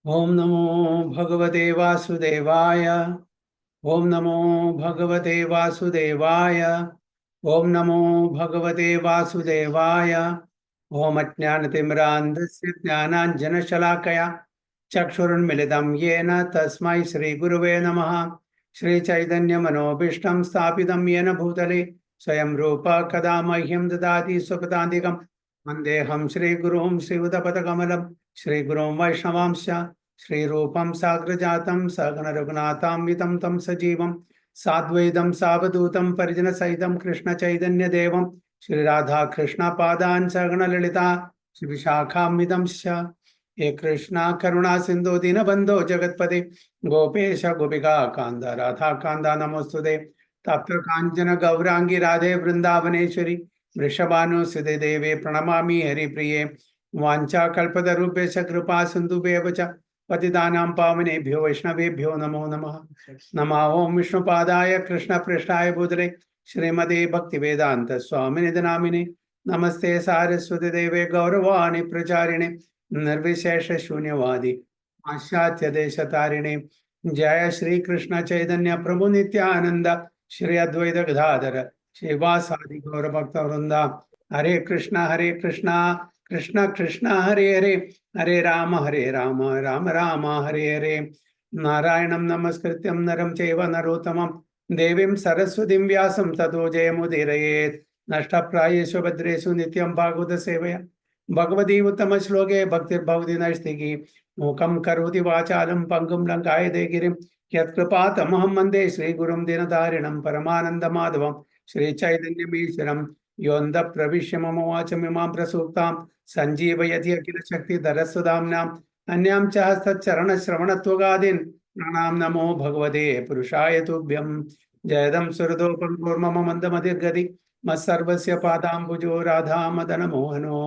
ओम नमो भगवते वासुदेवाय। ओम नमो भगवते वासुदेवाय। ओम नमो भगवते वासुदेवाय। ओम अज्ञानतिमिरान्धस्य ज्ञानाञ्जनशलाकया चक्षुरुन्मिलितं येन तस्मै श्रीगुरुवे नमः। श्रीचैतन्यमनोभीष्टं स्थापितं येन भूतले स्वयं रूप कदा मह्यं ददाति स्वपदान्तिकं वन्देऽहं श्रीगुरुं श्रीयुतपदकमलं श्रीगुरुं वैष्णवांश्च श्रीरूपं साग्रजातं सगण रघुनाथान्वितं तं सजीवं साद्वैतं सावधूतं परिजनसहितं कृष्ण चैतन्य देवं श्रीराधा कृष्ण पादान् सगण ललिता विशाखान्वितं हे कृष्णा करुणा सिंधु दीनबंधो जगत्पते गोपेश गोपिका कांद राधा कांदा नमोस्तुते तप्त कांचन गौरांगी राधे वृंदावनेश्वरी वृषभानुसुते देवे प्रणमामि हरिप्रिये वाञ्छाकल्पतरुभ्यश्च कृपा सिन्धुभ्येव च पतितानां पावनेभ्यो वैष्णवेभ्यो नमो नमः। नमः ओं विष्णुपादाय कृष्णपृष्ठाय भूतले श्रीमते भक्तिवेदांत स्वामिनिधि नामिने नमस्ते सारस्वती देवे गौरवाणी प्रचारिणे निर्विशेष शून्यवादी पाश्चात्य देश तारिणे जय श्री कृष्ण चैतन्य प्रभु नित्यानंद श्री अद्वैत गदाधर श्रीवासादि गौर भक्त वृंदा हरे कृष्णा कृष्ण कृष्ण हरे हरे हरे राम राम राम हरे हरे। नारायणं नमस्कृत्यं नरं चैव नरोत्तमं देवीं सरस्वतीं व्यासं ततो जयमुदीरयेत्। नष्टप्रायेषु भद्रेषु नित्यं भागवत सेवया भगवती उत्तम श्लोके भक्तिर्भवति नैष्टिकी मूकं करोति वाचालं पङ्गुं लङ्कायते गिरिं यत्कृपातमहं वन्दे श्रीगुरुं दीनतारिणं परमानन्दमाधवं श्रीचैतन्यमीश्वरं योऽन्ध प्रविश्य मम वाचमिमां प्रसूक्तां सञ्जीवयति अखिलशक्तिधरस्वधाम्नाम् अन्यां च हस्तचरणश्रवणत्वगादीन् प्रणाम नमो भगवते पुरुषाय तुभ्यं। जयदं सुरदोपमं मन्दमतिर्गति मत्सर्वस्य पादाम्बुजो राधा मदन मोहनो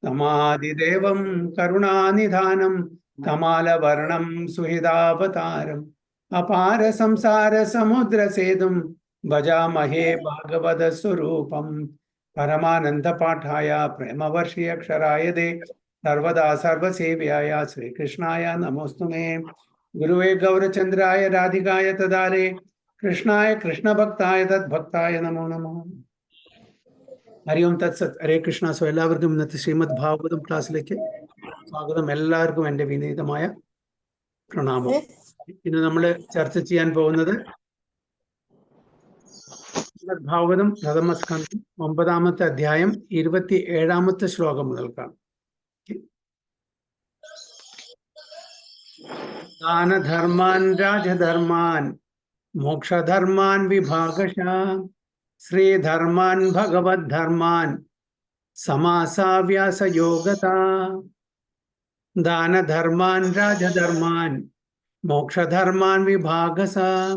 तमादिदेवं करुणानिधानं तमालवर्णं सुहृदावतारम् अपार संसार समुद्र सेतुं भजामहे भागवत स्वरूपम् परमानंद पाठाय प्रेमवर्षि अक्षराय दे सर्वदा सर्वसेव्याय श्रीकृष्णाय नमोस्तुमे। गुरुवे गौरचंद्राय राधिकाय तदारे कृष्णाय कृष्ण भक्ताय तद्भक्ताय नमो नमः। ഹരി ഓം തത്സത്. ഹരേ കൃഷ്ണ. സോ എല്ലാവർക്കും ഇന്നത്തെ ശ്രീമദ് ഭാഗവതം ക്ലാസ്സിലേക്ക് സ്വാഗതം. എല്ലാവർക്കും എൻ്റെ വിനീതമായ പ്രണാമം. ഇന്ന് നമ്മൾ ചർച്ച ചെയ്യാൻ പോകുന്നത് ഭാഗവതം പ്രഥമസ്കന്ധം 9-ാമത്തെ അധ്യായം 27-ാമത്തെ ശ്ലോകം മുതൽക്കാണ്. ദാനധർമാൻ രാജധർമാൻ മോക്ഷധർമാൻ വിഭാഗശഃ ശ്രീധർമാൻ ഭഗവദ്ധർമാൻ സമാസാവ്യാസയോഗതാ. ദാനധർമാൻ രാജധർമാൻ മോക്ഷധർമാൻ വിഭാഗശഃ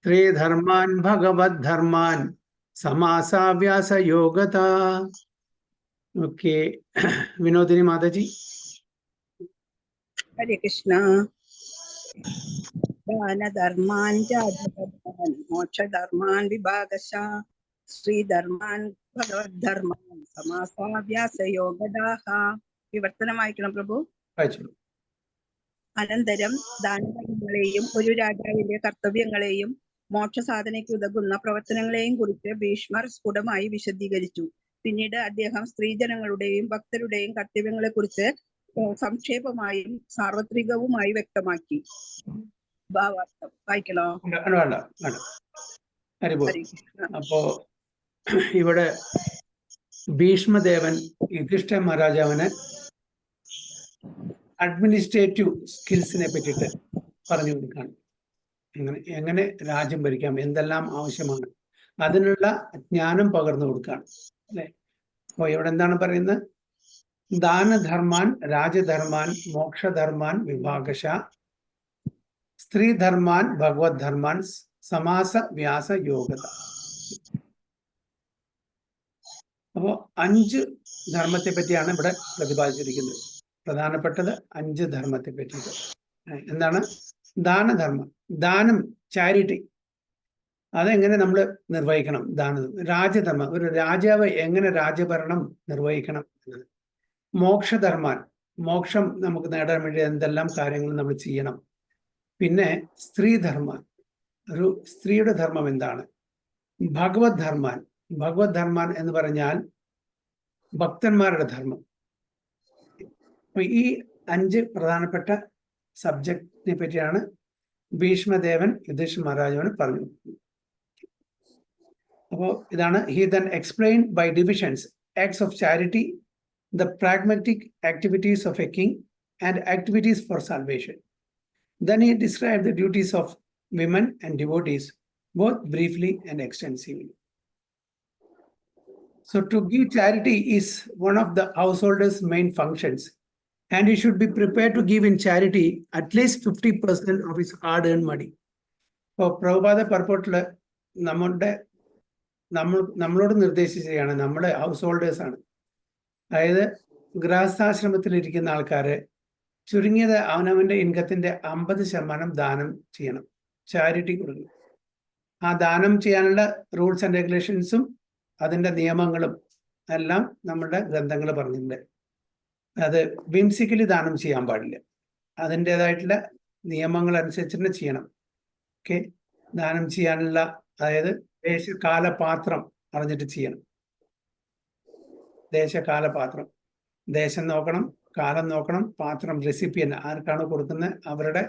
ശ്രീധർമാൻ ഭഗവദ്ധർമാൻ സമാസാവ്യാസയോഗതാ. ഓക്കെ, വിനോദിനി മാതാജി. ഹരേ കൃഷ്ണ. ദാനധർമാൻ രാജധർമാൻ മോക്ഷധർമാൻ വിഭാഗശഃ ശ്രീധർമാൻ ഭഗവദ്ധർമാൻ സമാസാവ്യാസയോഗദാഃ. വിവർത്തനം വായിക്കണം പ്രഭു. അനന്തരം ദാനധർമ്മങ്ങളെയും ഒരു രാജാവിന്റെ കർത്തവ്യങ്ങളെയും മോക്ഷസാധനയ്ക്ക് ഉതകുന്ന പ്രവർത്തനങ്ങളെയും കുറിച്ച് ഭീഷ്മർ സ്ഫുടമായി വിശദീകരിച്ചു. പിന്നീട് അദ്ദേഹം സ്ത്രീജനങ്ങളുടെയും ഭക്തരുടെയും കർത്തവ്യങ്ങളെ കുറിച്ച് സംക്ഷേപമായും സാർവത്രികവുമായി വ്യക്തമാക്കി. വായിക്കണോ? അപ്പോ ഇവിടെ ഭീഷ്മദേവൻ യുധിഷ്ഠിര മഹാരാജാവിന് അഡ്മിനിസ്ട്രേറ്റീവ് സ്കിൽസിനെ പറ്റിയിട്ട് പറഞ്ഞു കൊടുക്കുകയാണ്. എങ്ങനെ രാജ്യം ഭരിക്കാം, എന്തെല്ലാം ആവശ്യമാണ്, അതിനുള്ള ജ്ഞാനം പകർന്നു കൊടുക്കുകയാണ് അല്ലെ. അപ്പൊ ഇവിടെ എന്താണ് പറയുന്നത്? ദാനധർമാൻ രാജധർമാൻ മോക്ഷധർമാൻ വിഭാഗശ സ്ത്രീധർമാൻ ഭഗവദ്ധർമാൻ സമാസ വ്യാസ യോഗത. അപ്പോ 5 ധർമ്മത്തെ പറ്റിയാണ് ഇവിടെ പ്രതിപാദിച്ചിരിക്കുന്നത്. പ്രധാനപ്പെട്ടത് 5 ധർമ്മത്തെ പറ്റിയിട്ട്. എന്താണ്? ദാനധർമ്മം, ദാനം, ചാരിറ്റി, അതെങ്ങനെ നമ്മൾ നിർവഹിക്കണം. രാജധർമ്മം, ഒരു രാജാവ് എങ്ങനെ രാജഭരണം നിർവഹിക്കണം എന്നത്. മോക്ഷധർമാൻ, മോക്ഷം നമുക്ക് നേടാൻ വേണ്ടി എന്തെല്ലാം കാര്യങ്ങൾ നമ്മൾ ചെയ്യണം. പിന്നെ സ്ത്രീധർമ്മം, ഒരു സ്ത്രീയുടെ ധർമ്മം എന്താണ്? ഭഗവത് ധർമാൻ, ഭഗവത് ധർമാൻ എന്ന് പറഞ്ഞാൽ ഭക്തന്മാരുടെ ധർമ്മം. അപ്പൊ ഈ 5 പ്രധാനപ്പെട്ട സബ്ജക്റ്റിനെ പറ്റിയാണ് ഭീഷ്മദേവൻ യുധിഷ്ഠിര മഹാരാജാവിന് പറഞ്ഞു. അപ്പോൾ ഇതാണ് he then explained by divisions acts of charity, the pragmatic activities of a king and activities for salvation. Then he described the duties of women and devotees both briefly and extensively. So to give charity is one of the householder's main functions, and he should be prepared to give in charity at least 50% of his hard-earned money. അപ്പോൾ പ്രഭുപാദ പർപ്പോട്ടില് നമ്മളോട് നിർദ്ദേശിക്കുകയാണ്, നമ്മുടെ house holders ആണ്, അതായത് ഗൃഹസ്ഥാശ്രമത്തിലിരിക്കുന്ന ആൾക്കാര് ചുരുങ്ങിയത് അവനവന്റെ ഇൻകത്തിന്റെ 50% ദാനം ചെയ്യണം, ചാരിറ്റി കൊടുക്കണം. ആ ദാനം ചെയ്യാനുള്ള റൂൾസ് ആൻഡ് റെഗുലേഷൻസും അതിന്റെ നിയമങ്ങളും എല്ലാം നമ്മുടെ ഗ്രന്ഥങ്ങൾ പറഞ്ഞിട്ടുണ്ട്. അത് വിംസിക്കലി ദാനം ചെയ്യാൻ പാടില്ല, അതിൻ്റെതായിട്ടുള്ള നിയമങ്ങൾ അനുസരിച്ച് തന്നെ ചെയ്യണം. ഓക്കെ, ദാനം ചെയ്യാനുള്ള, അതായത് ദേശകാലപാത്രം അറിഞ്ഞിട്ട് ചെയ്യണം. ദേശകാലപാത്രം, ദേശം നോക്കണം, കാലം നോക്കണം, പാത്രം റെസിപ്പിയൻ ആർക്കാണ് കൊടുക്കുന്നത് അവരുടെ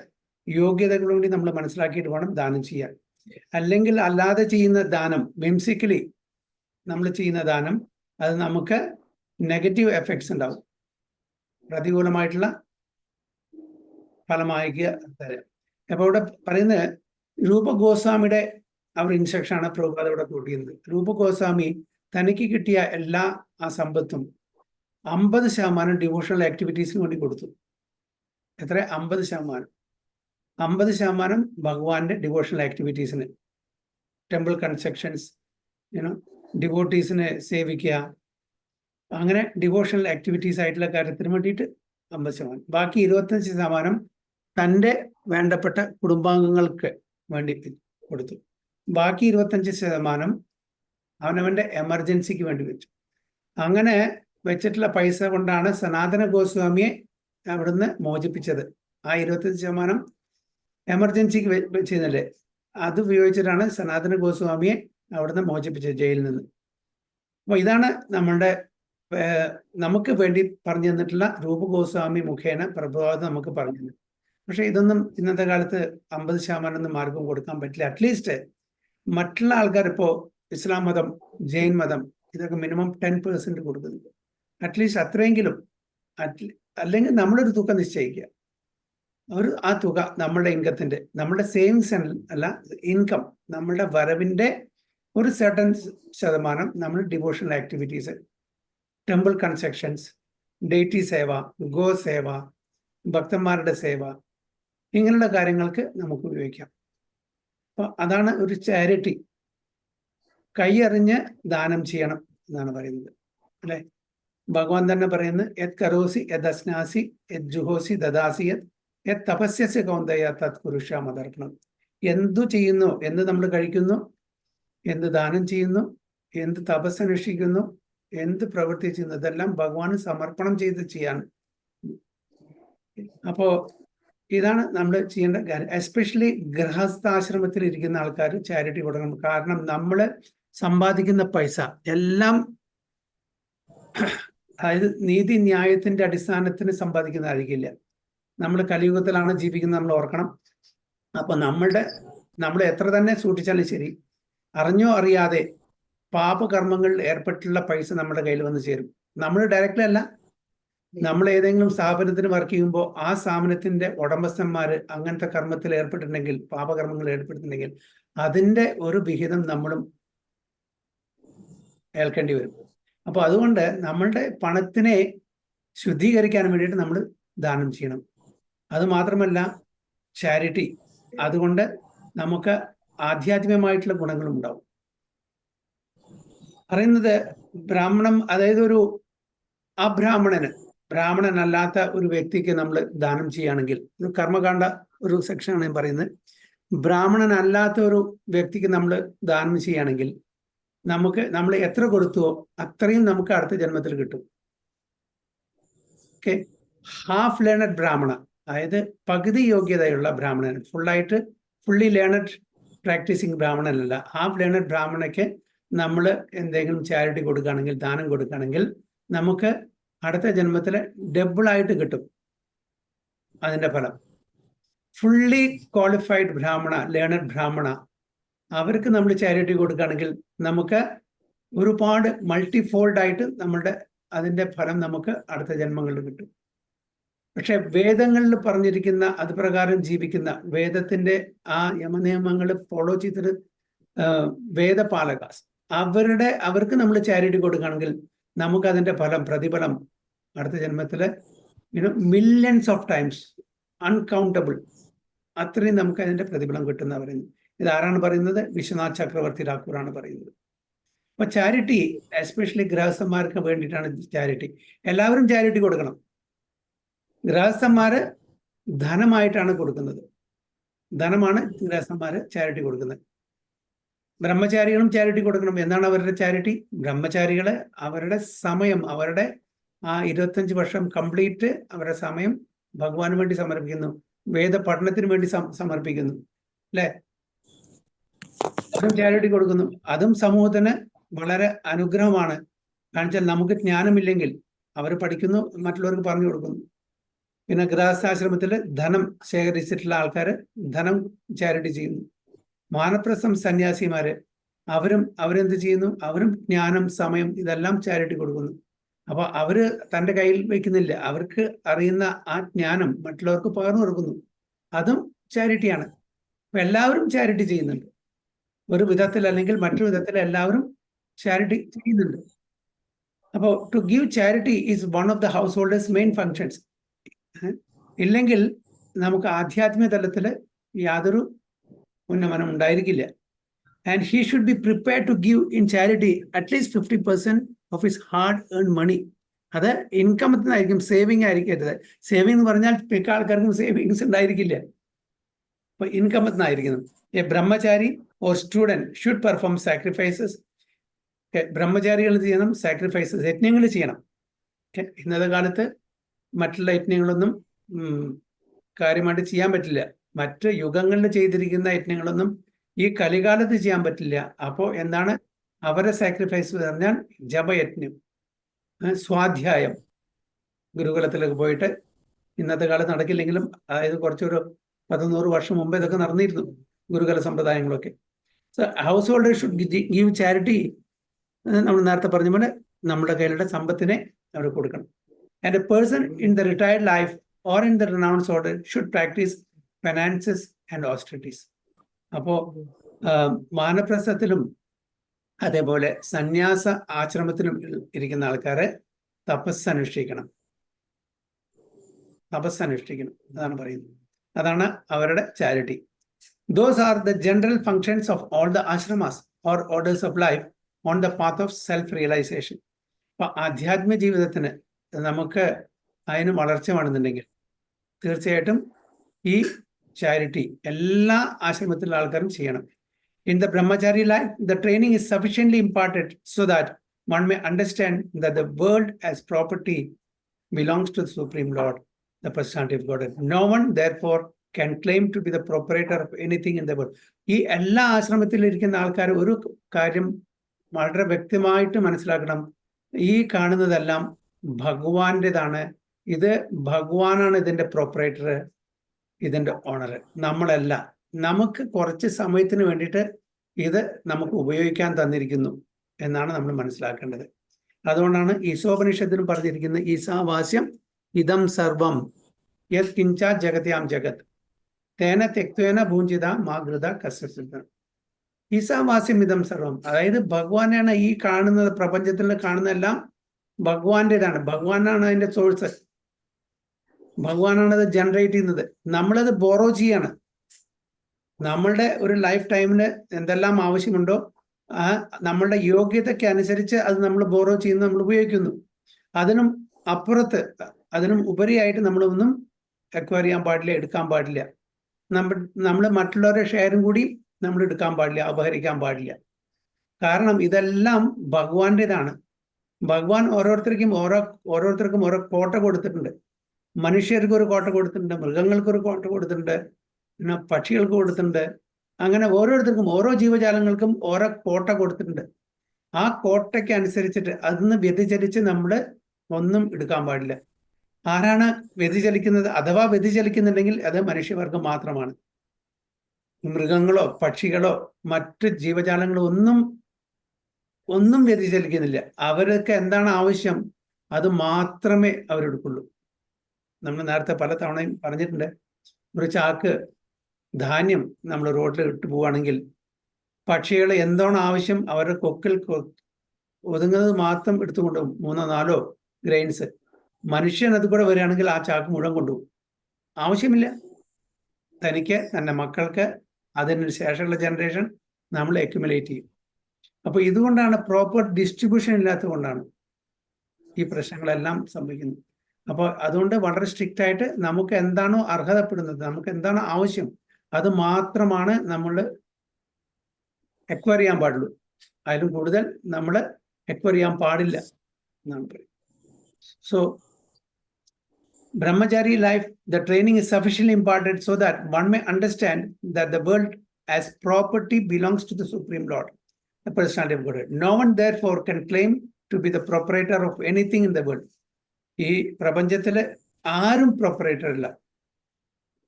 യോഗ്യതകൾ കൂടി നമ്മൾ മനസ്സിലാക്കിയിട്ട് വേണം ദാനം ചെയ്യാൻ. അല്ലെങ്കിൽ അല്ലാതെ ചെയ്യുന്ന ദാനം, വിംസിക്കലി നമ്മൾ ചെയ്യുന്ന ദാനം, അത് നമുക്ക് നെഗറ്റീവ് എഫക്ട്സ് ഉണ്ടാവും, പ്രതികൂലമായിട്ടുള്ള ഫലമായിക്കുക തരാം. അപ്പോൾ ഇവിടെ പറയുന്നത് രൂപ ഗോസ്വാമിയുടെ ഒരു ഇൻസ്ട്രക്ഷനാണ് പ്രഭുപാദ ഇവിടെ കൂട്ടിയിരുന്നത്. രൂപ ഗോസ്വാമി തനിക്ക് കിട്ടിയ എല്ലാ ആ സമ്പത്തും 50% ഡിവോഷണൽ ആക്ടിവിറ്റീസിന് വേണ്ടി കൊടുത്തു. എത്ര? 50%. 50% ഭഗവാന്റെ ഡിവോഷണൽ ആക്ടിവിറ്റീസിന്, ടെമ്പിൾ കൺസ്ട്രക്ഷൻസ്, ഡിവോട്ടീസിനെ സേവിക്കുക, അങ്ങനെ ഡിവോഷണൽ ആക്ടിവിറ്റീസ് ആയിട്ടുള്ള കാര്യത്തിന് വേണ്ടിയിട്ട് 50%. ബാക്കി 25% തൻ്റെ വേണ്ടപ്പെട്ട കുടുംബാംഗങ്ങൾക്ക് വേണ്ടി കൊടുത്തു. ബാക്കി 25% അവനവന്റെ എമർജൻസിക്ക് വേണ്ടി വെച്ചു. അങ്ങനെ വെച്ചിട്ടുള്ള പൈസ കൊണ്ടാണ് സനാതന ഗോസ്വാമിയെ അവിടുന്ന് മോചിപ്പിച്ചത്. ആ 25% എമർജൻസിക്ക് വെച്ചിരുന്നല്ലേ, അത് ഉപയോഗിച്ചിട്ടാണ് സനാതന ഗോസ്വാമിയെ അവിടുന്ന് മോചിപ്പിച്ചത് ജയിലിൽ നിന്ന്. അപ്പോൾ ഇതാണ് നമ്മളുടെ നമുക്ക് വേണ്ടി പറഞ്ഞു തന്നിട്ടുള്ള രൂപ ഗോസ്വാമി മുഖേന പ്രഭുപാദ നമുക്ക് പറഞ്ഞു തന്നു. പക്ഷെ ഇതൊന്നും ഇന്നത്തെ കാലത്ത് 50% മാർഗം കൊടുക്കാൻ പറ്റില്ല. അറ്റ്ലീസ്റ്റ് മറ്റുള്ള ആൾക്കാർ ഇപ്പോൾ ഇസ്ലാം മതം, ജൈൻ മതം, ഇതൊക്കെ മിനിമം 10% കൊടുക്കുന്നുണ്ട്. അറ്റ്ലീസ്റ്റ് അത്രയെങ്കിലും, അല്ലെങ്കിൽ നമ്മളൊരു തുക നിശ്ചയിക്കുക. ആ തുക നമ്മളുടെ ഇൻകത്തിന്റെ, നമ്മുടെ സേവിങ്സ് അല്ല, ഇൻകം, നമ്മളുടെ വരവിന്റെ ഒരു സർട്ടൻ ശതമാനം നമ്മൾ devotional activities, temple constructions, deity സേവ, ഗോ സേവ, ഭക്തന്മാരുടെ സേവ, ഇങ്ങനെയുള്ള കാര്യങ്ങൾക്ക് നമുക്ക് ഉപയോഗിക്കാം. അപ്പൊ അതാണ് ഒരു ചാരിറ്റി. കൈയറിഞ്ഞ് ദാനം ചെയ്യണം എന്നാണ് പറയുന്നത്, അല്ലെ? ഭഗവാൻ തന്നെ പറയുന്നത് യത് കരോസി യത് അസ്നാസി യത് ജുഹോസി ദദാസി യത് തപസ്യസ്യ കൗന്ദയ തത് കുരുഷാ മദർപ്പണം. എന്തു ചെയ്യുന്നു, എന്ത് നമ്മൾ കഴിക്കുന്നു, എന്ത് ദാനം ചെയ്യുന്നു, എന്ത് തപസ്സനുഷ്ഠിക്കുന്നു, എന്ത് പ്രവൃത്തി ചെയ്യുന്നു, ഇതെല്ലാം ഭഗവാന് സമർപ്പണം ചെയ്ത് ചെയ്യാൻ. അപ്പോ ഇതാണ് നമ്മൾ ചെയ്യേണ്ട കാര്യം. എസ്പെഷ്യലി ഗൃഹസ്ഥാശ്രമത്തിൽ ഇരിക്കുന്ന ആൾക്കാർ ചാരിറ്റി കൊടുക്കണം. കാരണം നമ്മൾ സമ്പാദിക്കുന്ന പൈസ എല്ലാം, അതായത് നീതി ന്യായത്തിന്റെ അടിസ്ഥാനത്തിന് സമ്പാദിക്കുന്നതായിരിക്കില്ല. നമ്മൾ കലിയുഗത്തിലാണ് ജീവിക്കുന്നത്, നമ്മൾ ഓർക്കണം. അപ്പൊ നമ്മൾ എത്ര തന്നെ സൂക്ഷിച്ചാലും ശരി, അറിഞ്ഞോ അറിയാതെ പാപകർമ്മങ്ങളിൽ ഏർപ്പെട്ടുള്ള പൈസ നമ്മുടെ കയ്യിൽ വന്ന് ചേരും. നമ്മൾ ഡയറക്റ്റ്ലി അല്ല, നമ്മൾ ഏതെങ്കിലും സ്ഥാപനത്തിന് വർക്ക് ചെയ്യുമ്പോൾ ആ സ്ഥാപനത്തിന്റെ ഉടമസ്ഥന്മാര് അങ്ങനത്തെ കർമ്മത്തിൽ ഏർപ്പെട്ടിട്ടുണ്ടെങ്കിൽ, പാപകർമ്മങ്ങളിൽ ഏർപ്പെട്ടിട്ടുണ്ടെങ്കിൽ അതിന്റെ ഒരു വിഹിതം നമ്മളും ഏൽക്കേണ്ടി വരും. അപ്പൊ അതുകൊണ്ട് നമ്മളുടെ പണത്തിനെ ശുദ്ധീകരിക്കാൻ വേണ്ടിയിട്ട് നമ്മൾ ദാനം ചെയ്യണം. അത് മാത്രമല്ല ചാരിറ്റി, അതുകൊണ്ട് നമുക്ക് ആധ്യാത്മികമായിട്ടുള്ള ഗുണങ്ങളും ഉണ്ടാവും. പറയുന്നത് ബ്രാഹ്മണം, അതായത് ഒരു അബ്രാഹ്മണന്, ബ്രാഹ്മണനല്ലാത്ത ഒരു വ്യക്തിക്ക് നമ്മൾ ദാനം ചെയ്യുകയാണെങ്കിൽ, ഇത് കർമ്മകാണ്ഡ ഒരു സെക്ഷനാണ് ഞാൻ പറയുന്നത്. ബ്രാഹ്മണനല്ലാത്ത ഒരു വ്യക്തിക്ക് നമ്മൾ ദാനം ചെയ്യുകയാണെങ്കിൽ നമ്മൾ എത്ര കൊടുത്തുവോ അത്രയും നമുക്ക് അടുത്ത ജന്മത്തിൽ കിട്ടും. ഓക്കെ, ഹാഫ് ലേണഡ് ബ്രാഹ്മണ, അതായത് പകുതി യോഗ്യതയുള്ള ബ്രാഹ്മണൻ, ഫുള്ളി ലേണഡ് പ്രാക്ടീസിങ് ബ്രാഹ്മണനല്ല, ഹാഫ് ലേണഡ് ബ്രാഹ്മണയ്ക്ക് നമ്മൾ എന്തെങ്കിലും ചാരിറ്റി കൊടുക്കുകയാണെങ്കിൽ, ദാനം കൊടുക്കുകയാണെങ്കിൽ നമുക്ക് അടുത്ത ജന്മത്തിൽ ഡബിളായിട്ട് കിട്ടും അതിൻ്റെ ഫലം. ഫുള്ളി ക്വാളിഫൈഡ് ബ്രാഹ്മണ, ലേണഡ് ബ്രാഹ്മണ, അവർക്ക് നമ്മൾ ചാരിറ്റി കൊടുക്കുകയാണെങ്കിൽ നമുക്ക് ഒരുപാട് മൾട്ടിഫോൾഡായിട്ട് നമ്മളുടെ അതിൻ്റെ ഫലം നമുക്ക് അടുത്ത ജന്മങ്ങളിൽ കിട്ടും. പക്ഷെ വേദങ്ങളിൽ പറഞ്ഞിരിക്കുന്ന അത് പ്രകാരം ജീവിക്കുന്ന, വേദത്തിന്റെ ആ യമനിയമങ്ങൾ ഫോളോ ചെയ്തിട്ട് വേദപാലകാസ്, അവർക്ക് നമ്മൾ ചാരിറ്റി കൊടുക്കുകയാണെങ്കിൽ നമുക്ക് അതിന്റെ പ്രതിഫലം അടുത്ത ജന്മത്തില് മില്യൺസ് ഓഫ് ടൈംസ്, അൺകൗണ്ടബിൾ, അത്രയും നമുക്ക് അതിന്റെ പ്രതിഫലം കിട്ടുന്ന പറയുന്നു. ഇത് ആരാണ് പറയുന്നത്? വിശ്വനാഥ് ചക്രവർത്തി ഠാക്കൂറാണ് പറയുന്നത്. അപ്പൊ ചാരിറ്റി എസ്പെഷ്യലി ഗൃഹസ്ഥന്മാർക്ക് വേണ്ടിയിട്ടാണ് ചാരിറ്റി. എല്ലാവരും ചാരിറ്റി കൊടുക്കണം. ഗൃഹസ്ഥന്മാര് ധനമായിട്ടാണ് കൊടുക്കുന്നത്, ധനമാണ് ഗൃഹസ്ഥന്മാര് ചാരിറ്റി കൊടുക്കുന്നത്. ബ്രഹ്മചാരികളും ചാരിറ്റി കൊടുക്കണം. എന്താണ് അവരുടെ ചാരിറ്റി? ബ്രഹ്മചാരികള് അവരുടെ സമയം, അവരുടെ ആ 25 വർഷം കംപ്ലീറ്റ് അവരുടെ സമയം ഭഗവാന് വേണ്ടി സമർപ്പിക്കുന്നു, വേദ പഠനത്തിന് വേണ്ടി സമർപ്പിക്കുന്നു, അല്ലെ? അതും ചാരിറ്റി കൊടുക്കുന്നു. അതും സമൂഹത്തിന് വളരെ അനുഗ്രഹമാണ്. കാരണം വെച്ചാൽ നമുക്ക് ജ്ഞാനമില്ലെങ്കിൽ അവർ പഠിക്കുന്നു, മറ്റുള്ളവർക്ക് പറഞ്ഞു കൊടുക്കുന്നു. പിന്നെ ഗൃഹസ്ഥാശ്രമത്തിൽ ധനം ശേഖരിച്ചിട്ടുള്ള ആൾക്കാർ ധനം ചാരിറ്റി ചെയ്യുന്നു. വാനപ്രസ്ഥം സന്യാസിമാര് അവരെന്ത് ചെയ്യുന്നു? അവരും ജ്ഞാനം, സമയം ഇതെല്ലാം ചാരിറ്റി കൊടുക്കുന്നു. അപ്പൊ അവര് തൻ്റെ കയ്യിൽ വെക്കുന്നില്ല, അവർക്ക് അറിയുന്ന ആ ജ്ഞാനം മറ്റുള്ളവർക്ക് പകർന്നു കൊടുക്കുന്നു. അതും ചാരിറ്റിയാണ്. അപ്പൊ എല്ലാവരും ചാരിറ്റി ചെയ്യുന്നുണ്ട്, ഒരു വിധത്തിൽ അല്ലെങ്കിൽ മറ്റൊരു വിധത്തിൽ എല്ലാവരും ചാരിറ്റി ചെയ്യുന്നുണ്ട്. അപ്പോൾ to give charity is one of the householders main functions. ഇല്ലെങ്കിൽ നമുക്ക് ആധ്യാത്മിക തലത്തിൽ യാതൊരു ഉന്നമനം ഉണ്ടായിരിക്കില്ല. And he should be prepared to give in charity at least 50% of his hard earn money. അത് ഇൻകമത്തിൽ നിന്നായിരിക്കും, സേവിങ് ആയിരിക്കരുത്. സേവിങ് എന്ന് പറഞ്ഞാൽ മിക്ക ആൾക്കാർക്കും സേവിങ്സ് ഉണ്ടായിരിക്കില്ല. അപ്പൊ ഇൻകമത്തിൽ നിന്നായിരിക്കണം. A brahmachari or student should perform sacrifices. ബ്രഹ്മചാരികൾ ചെയ്യണം സാക്രിഫൈസസ്, യജ്ഞങ്ങൾ ചെയ്യണം. ഇന്നത്തെ കാലത്ത് മറ്റുള്ള യജ്ഞങ്ങളൊന്നും കാര്യമായിട്ട് ചെയ്യാൻ പറ്റില്ല. മറ്റ് യുഗങ്ങളിൽ ചെയ്തിരിക്കുന്ന യജ്ഞങ്ങളൊന്നും ഈ കലികാലത്ത് ചെയ്യാൻ പറ്റില്ല. അപ്പോൾ എന്താണ് അവരെ സാക്രിഫൈസ് പറഞ്ഞാൽ? ജപയജ്ഞം, സ്വാധ്യായം. ഗുരുകുലത്തിലേക്ക് പോയിട്ട് ഇന്നത്തെ കാലത്ത് നടക്കില്ലെങ്കിലും, അതായത് കുറച്ചൊരു 100 വർഷം മുമ്പ് ഇതൊക്കെ നടന്നിരുന്നു, ഗുരുകുല സമ്പ്രദായങ്ങളൊക്കെ. So householder should give charity. നമ്മൾ നേരത്തെ പറഞ്ഞ പോലെ നമ്മുടെ കയ്യിലുള്ള സമ്പത്തിനെ അവർ കൊടുക്കണം. And a person in the retired life or in the renounced order should practice penances and austerities. അപ്പോൾ വാനപ്രസ്ഥത്തിലും അതേപോലെ സന്യാസ ആശ്രമത്തിലും ഇരിക്കുന്ന ആൾക്കാരെ തപസ് അനുഷ്ഠിക്കണം. അതാണ് പറയുന്നത്. അതാണ് അവരുടെ charity. Those are the general functions of all the ashramas or orders of life on the path of self-realization. അപ്പൊ ആധ്യാത്മിക ജീവിതത്തിന് നമുക്ക് അതിന് വളർച്ച വേണമെന്നുണ്ടെങ്കിൽ തീർച്ചയായിട്ടും ഈ ചാരിറ്റി എല്ലാ ആശ്രമത്തിലുള്ള ആൾക്കാരും ചെയ്യണം. In the brahmachari life, the training is sufficiently imparted so that one may understand that the world as property belongs to the Supreme Lord, the personality of Godhead. No one, therefore, can claim to be the proprietor of anything in the world. ഈ എല്ലാ ആശ്രമത്തിൽ ഇരിക്കുന്ന ആൾക്കാർ ഒരു കാര്യം വളരെ വ്യക്തമായിട്ട് മനസ്സിലാക്കണം. ഈ കാണുന്നതെല്ലാം ഭഗവാന്റേതാണ്. ഇത് ഭഗവാനാണ് ഇതിന്റെ പ്രൊപ്പറേറ്റർ, ഇതിന്റെ ഓണർ, നമ്മളല്ല. നമുക്ക് കുറച്ച് സമയത്തിന് വേണ്ടിയിട്ട് ഇത് നമുക്ക് ഉപയോഗിക്കാൻ തന്നിരിക്കുന്നു എന്നാണ് നമ്മൾ മനസ്സിലാക്കേണ്ടത്. അതുകൊണ്ടാണ് ഈശോപനിഷത്തിനും പറഞ്ഞിരിക്കുന്നത് ഈശാവാസ്യം ഇതം സർവം യത് കിഞ്ച ജഗത്യാം ജഗത് തേന തെക്വേന ഭൂഞ്ചിത മാഗൃത കസ്യസിദ്ധ. ഈശാവാസ്യം ഇതം സർവം, അതായത് ഭഗവാനാണ് ഈ കാണുന്നത്, പ്രപഞ്ചത്തിൽ കാണുന്നതെല്ലാം ഭഗവാന്റേതാണ്. ഭഗവാനാണ് അതിന്റെ സോഴ്സ്, ഭഗവാനാണ് അത് ജനറേറ്റ് ചെയ്യുന്നത്. നമ്മളത് ബോറോ ചെയ്യാണ്. നമ്മളുടെ ഒരു ലൈഫ് ടൈമിന് എന്തെല്ലാം ആവശ്യമുണ്ടോ ആ നമ്മളുടെ യോഗ്യതയ്ക്ക് അനുസരിച്ച് അത് നമ്മൾ ബോറോ ചെയ്യുന്നു, നമ്മൾ ഉപയോഗിക്കുന്നു. അതിനും അപ്പുറത്ത്, അതിനും ഉപരിയായിട്ട് നമ്മളൊന്നും അക്വയർ ചെയ്യാൻ പാടില്ല, എടുക്കാൻ പാടില്ല. നമ്മൾ മറ്റുള്ളവരുടെ ഷെയറും കൂടി നമ്മൾ എടുക്കാൻ പാടില്ല, അപഹരിക്കാൻ പാടില്ല. കാരണം ഇതെല്ലാം ഭഗവാന്റേതാണ്. ഭഗവാൻ ഓരോരുത്തർക്കും ഓരോ കോട്ട കൊടുത്തിട്ടുണ്ട്. മനുഷ്യർക്ക് ഒരു കോട്ട കൊടുത്തിട്ടുണ്ട്, മൃഗങ്ങൾക്ക് ഒരു കോട്ട കൊടുത്തിട്ടുണ്ട്, പിന്നെ പക്ഷികൾക്ക് കൊടുത്തിട്ടുണ്ട്. അങ്ങനെ ഓരോരുത്തർക്കും ഓരോ ജീവജാലങ്ങൾക്കും ഓരോ കോട്ട കൊടുത്തിട്ടുണ്ട്. ആ കോട്ടയ്ക്ക് അനുസരിച്ചിട്ട് അതിന്ന് വ്യതിചലിച്ച് നമ്മൾ ഒന്നും എടുക്കാൻ പാടില്ല. ആരാണ് വ്യതിചലിക്കുന്നത് അഥവാ വ്യതിചലിക്കുന്നുണ്ടെങ്കിൽ അത് മനുഷ്യവർഗം മാത്രമാണ്. മൃഗങ്ങളോ പക്ഷികളോ മറ്റ് ജീവജാലങ്ങളോ ഒന്നും വ്യതിചലിക്കുന്നില്ല. അവർക്ക് എന്താണ് ആവശ്യം അത് മാത്രമേ അവരെടുക്കുള്ളൂ. നമ്മൾ നേരത്തെ പല തവണയും പറഞ്ഞിട്ടുണ്ട്, ഒരു ചാക്ക് ധാന്യം നമ്മൾ റോഡിൽ ഇട്ട് പോവുകയാണെങ്കിൽ പക്ഷികൾ എന്താണ് ആവശ്യം അവരുടെ കൊക്കിൽ ഒതുങ്ങുന്നത് മാത്രം എടുത്തുകൊണ്ടുപോകും, 3-4 ഗ്രെയിൻസ്. മനുഷ്യൻ അത് കൂടെ വരികയാണെങ്കിൽ ആ ചാക്ക് മുഴുവൻ കൊണ്ടുപോകും. ആവശ്യമില്ല. തനിക്ക് തൻ്റെ മക്കൾക്ക് അതിനു ശേഷമുള്ള ജനറേഷൻ നമ്മൾ അക്യുമുലേറ്റ് ചെയ്യും. അപ്പോൾ ഇതുകൊണ്ടാണ് പ്രോപ്പർ ഡിസ്ട്രിബ്യൂഷൻ ഇല്ലാത്തത് കൊണ്ടാണ് ഈ പ്രശ്നങ്ങളെല്ലാം സംഭവിക്കുന്നത്. അപ്പോൾ അതുകൊണ്ട് വളരെ സ്ട്രിക്റ്റ് ആയിട്ട് നമുക്ക് എന്താണോ അർഹതപ്പെടുന്നത്, നമുക്ക് എന്താണോ ആവശ്യം അത് മാത്രമാണ് നമ്മൾ എക്വയർ ചെയ്യാൻ പാടുള്ളൂ. അതിലും കൂടുതൽ നമ്മൾ എക്വയർ ചെയ്യാൻ പാടില്ല എന്നാണ് പറയുന്നത്. So Brahmachari life, the training is sufficiently imparted so that one may understand that the world as property belongs to the Supreme Lord, the personality of Godhead. No one therefore can claim to be the proprietor of anything in the world. ഈ പ്രപഞ്ചത്തിൽ ആരും proprietor ഇല്ല.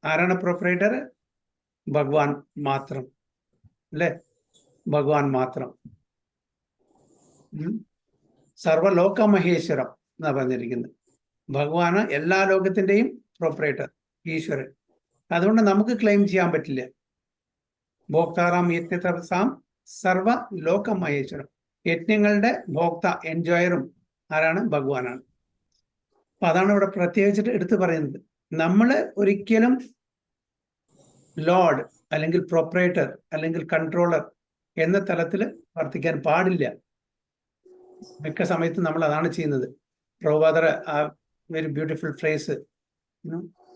ആരാണ് proprietor? ഭഗവാൻ മാത്രം, അല്ലേ? ഭഗവാൻ മാത്രം. സർവലോക മഹേശ്വരം എന്നാ പറഞ്ഞിരിക്കുന്നത്. ഭഗവാന് എല്ലാ ലോകത്തിന്റെയും പ്രൊപ്പറേറ്റർ, ഈശ്വരൻ. അതുകൊണ്ട് നമുക്ക് ക്ലെയിം ചെയ്യാൻ പറ്റില്ല. ഭോക്താറാം യജ്ഞസാം സർവ ലോക മഹേശ്വരം. യജ്ഞങ്ങളുടെ ഭോക്ത, എൻജോയറും ആരാണ്? ഭഗവാനാണ്. അപ്പൊ അതാണ് ഇവിടെ പ്രത്യേകിച്ചിട്ട് എടുത്തു പറയുന്നത്. നമ്മൾ ഒരിക്കലും ലോർഡ് അല്ലെങ്കിൽ പ്രൊപ്പറേറ്റർ അല്ലെങ്കിൽ കൺട്രോളർ എന്ന തലത്തിൽ വർത്തിക്കാൻ പാടില്ല. മിക്ക സമയത്തും നമ്മൾ അതാണ് ചെയ്യുന്നത്. പ്രഭുപാദർ very beautiful phrase,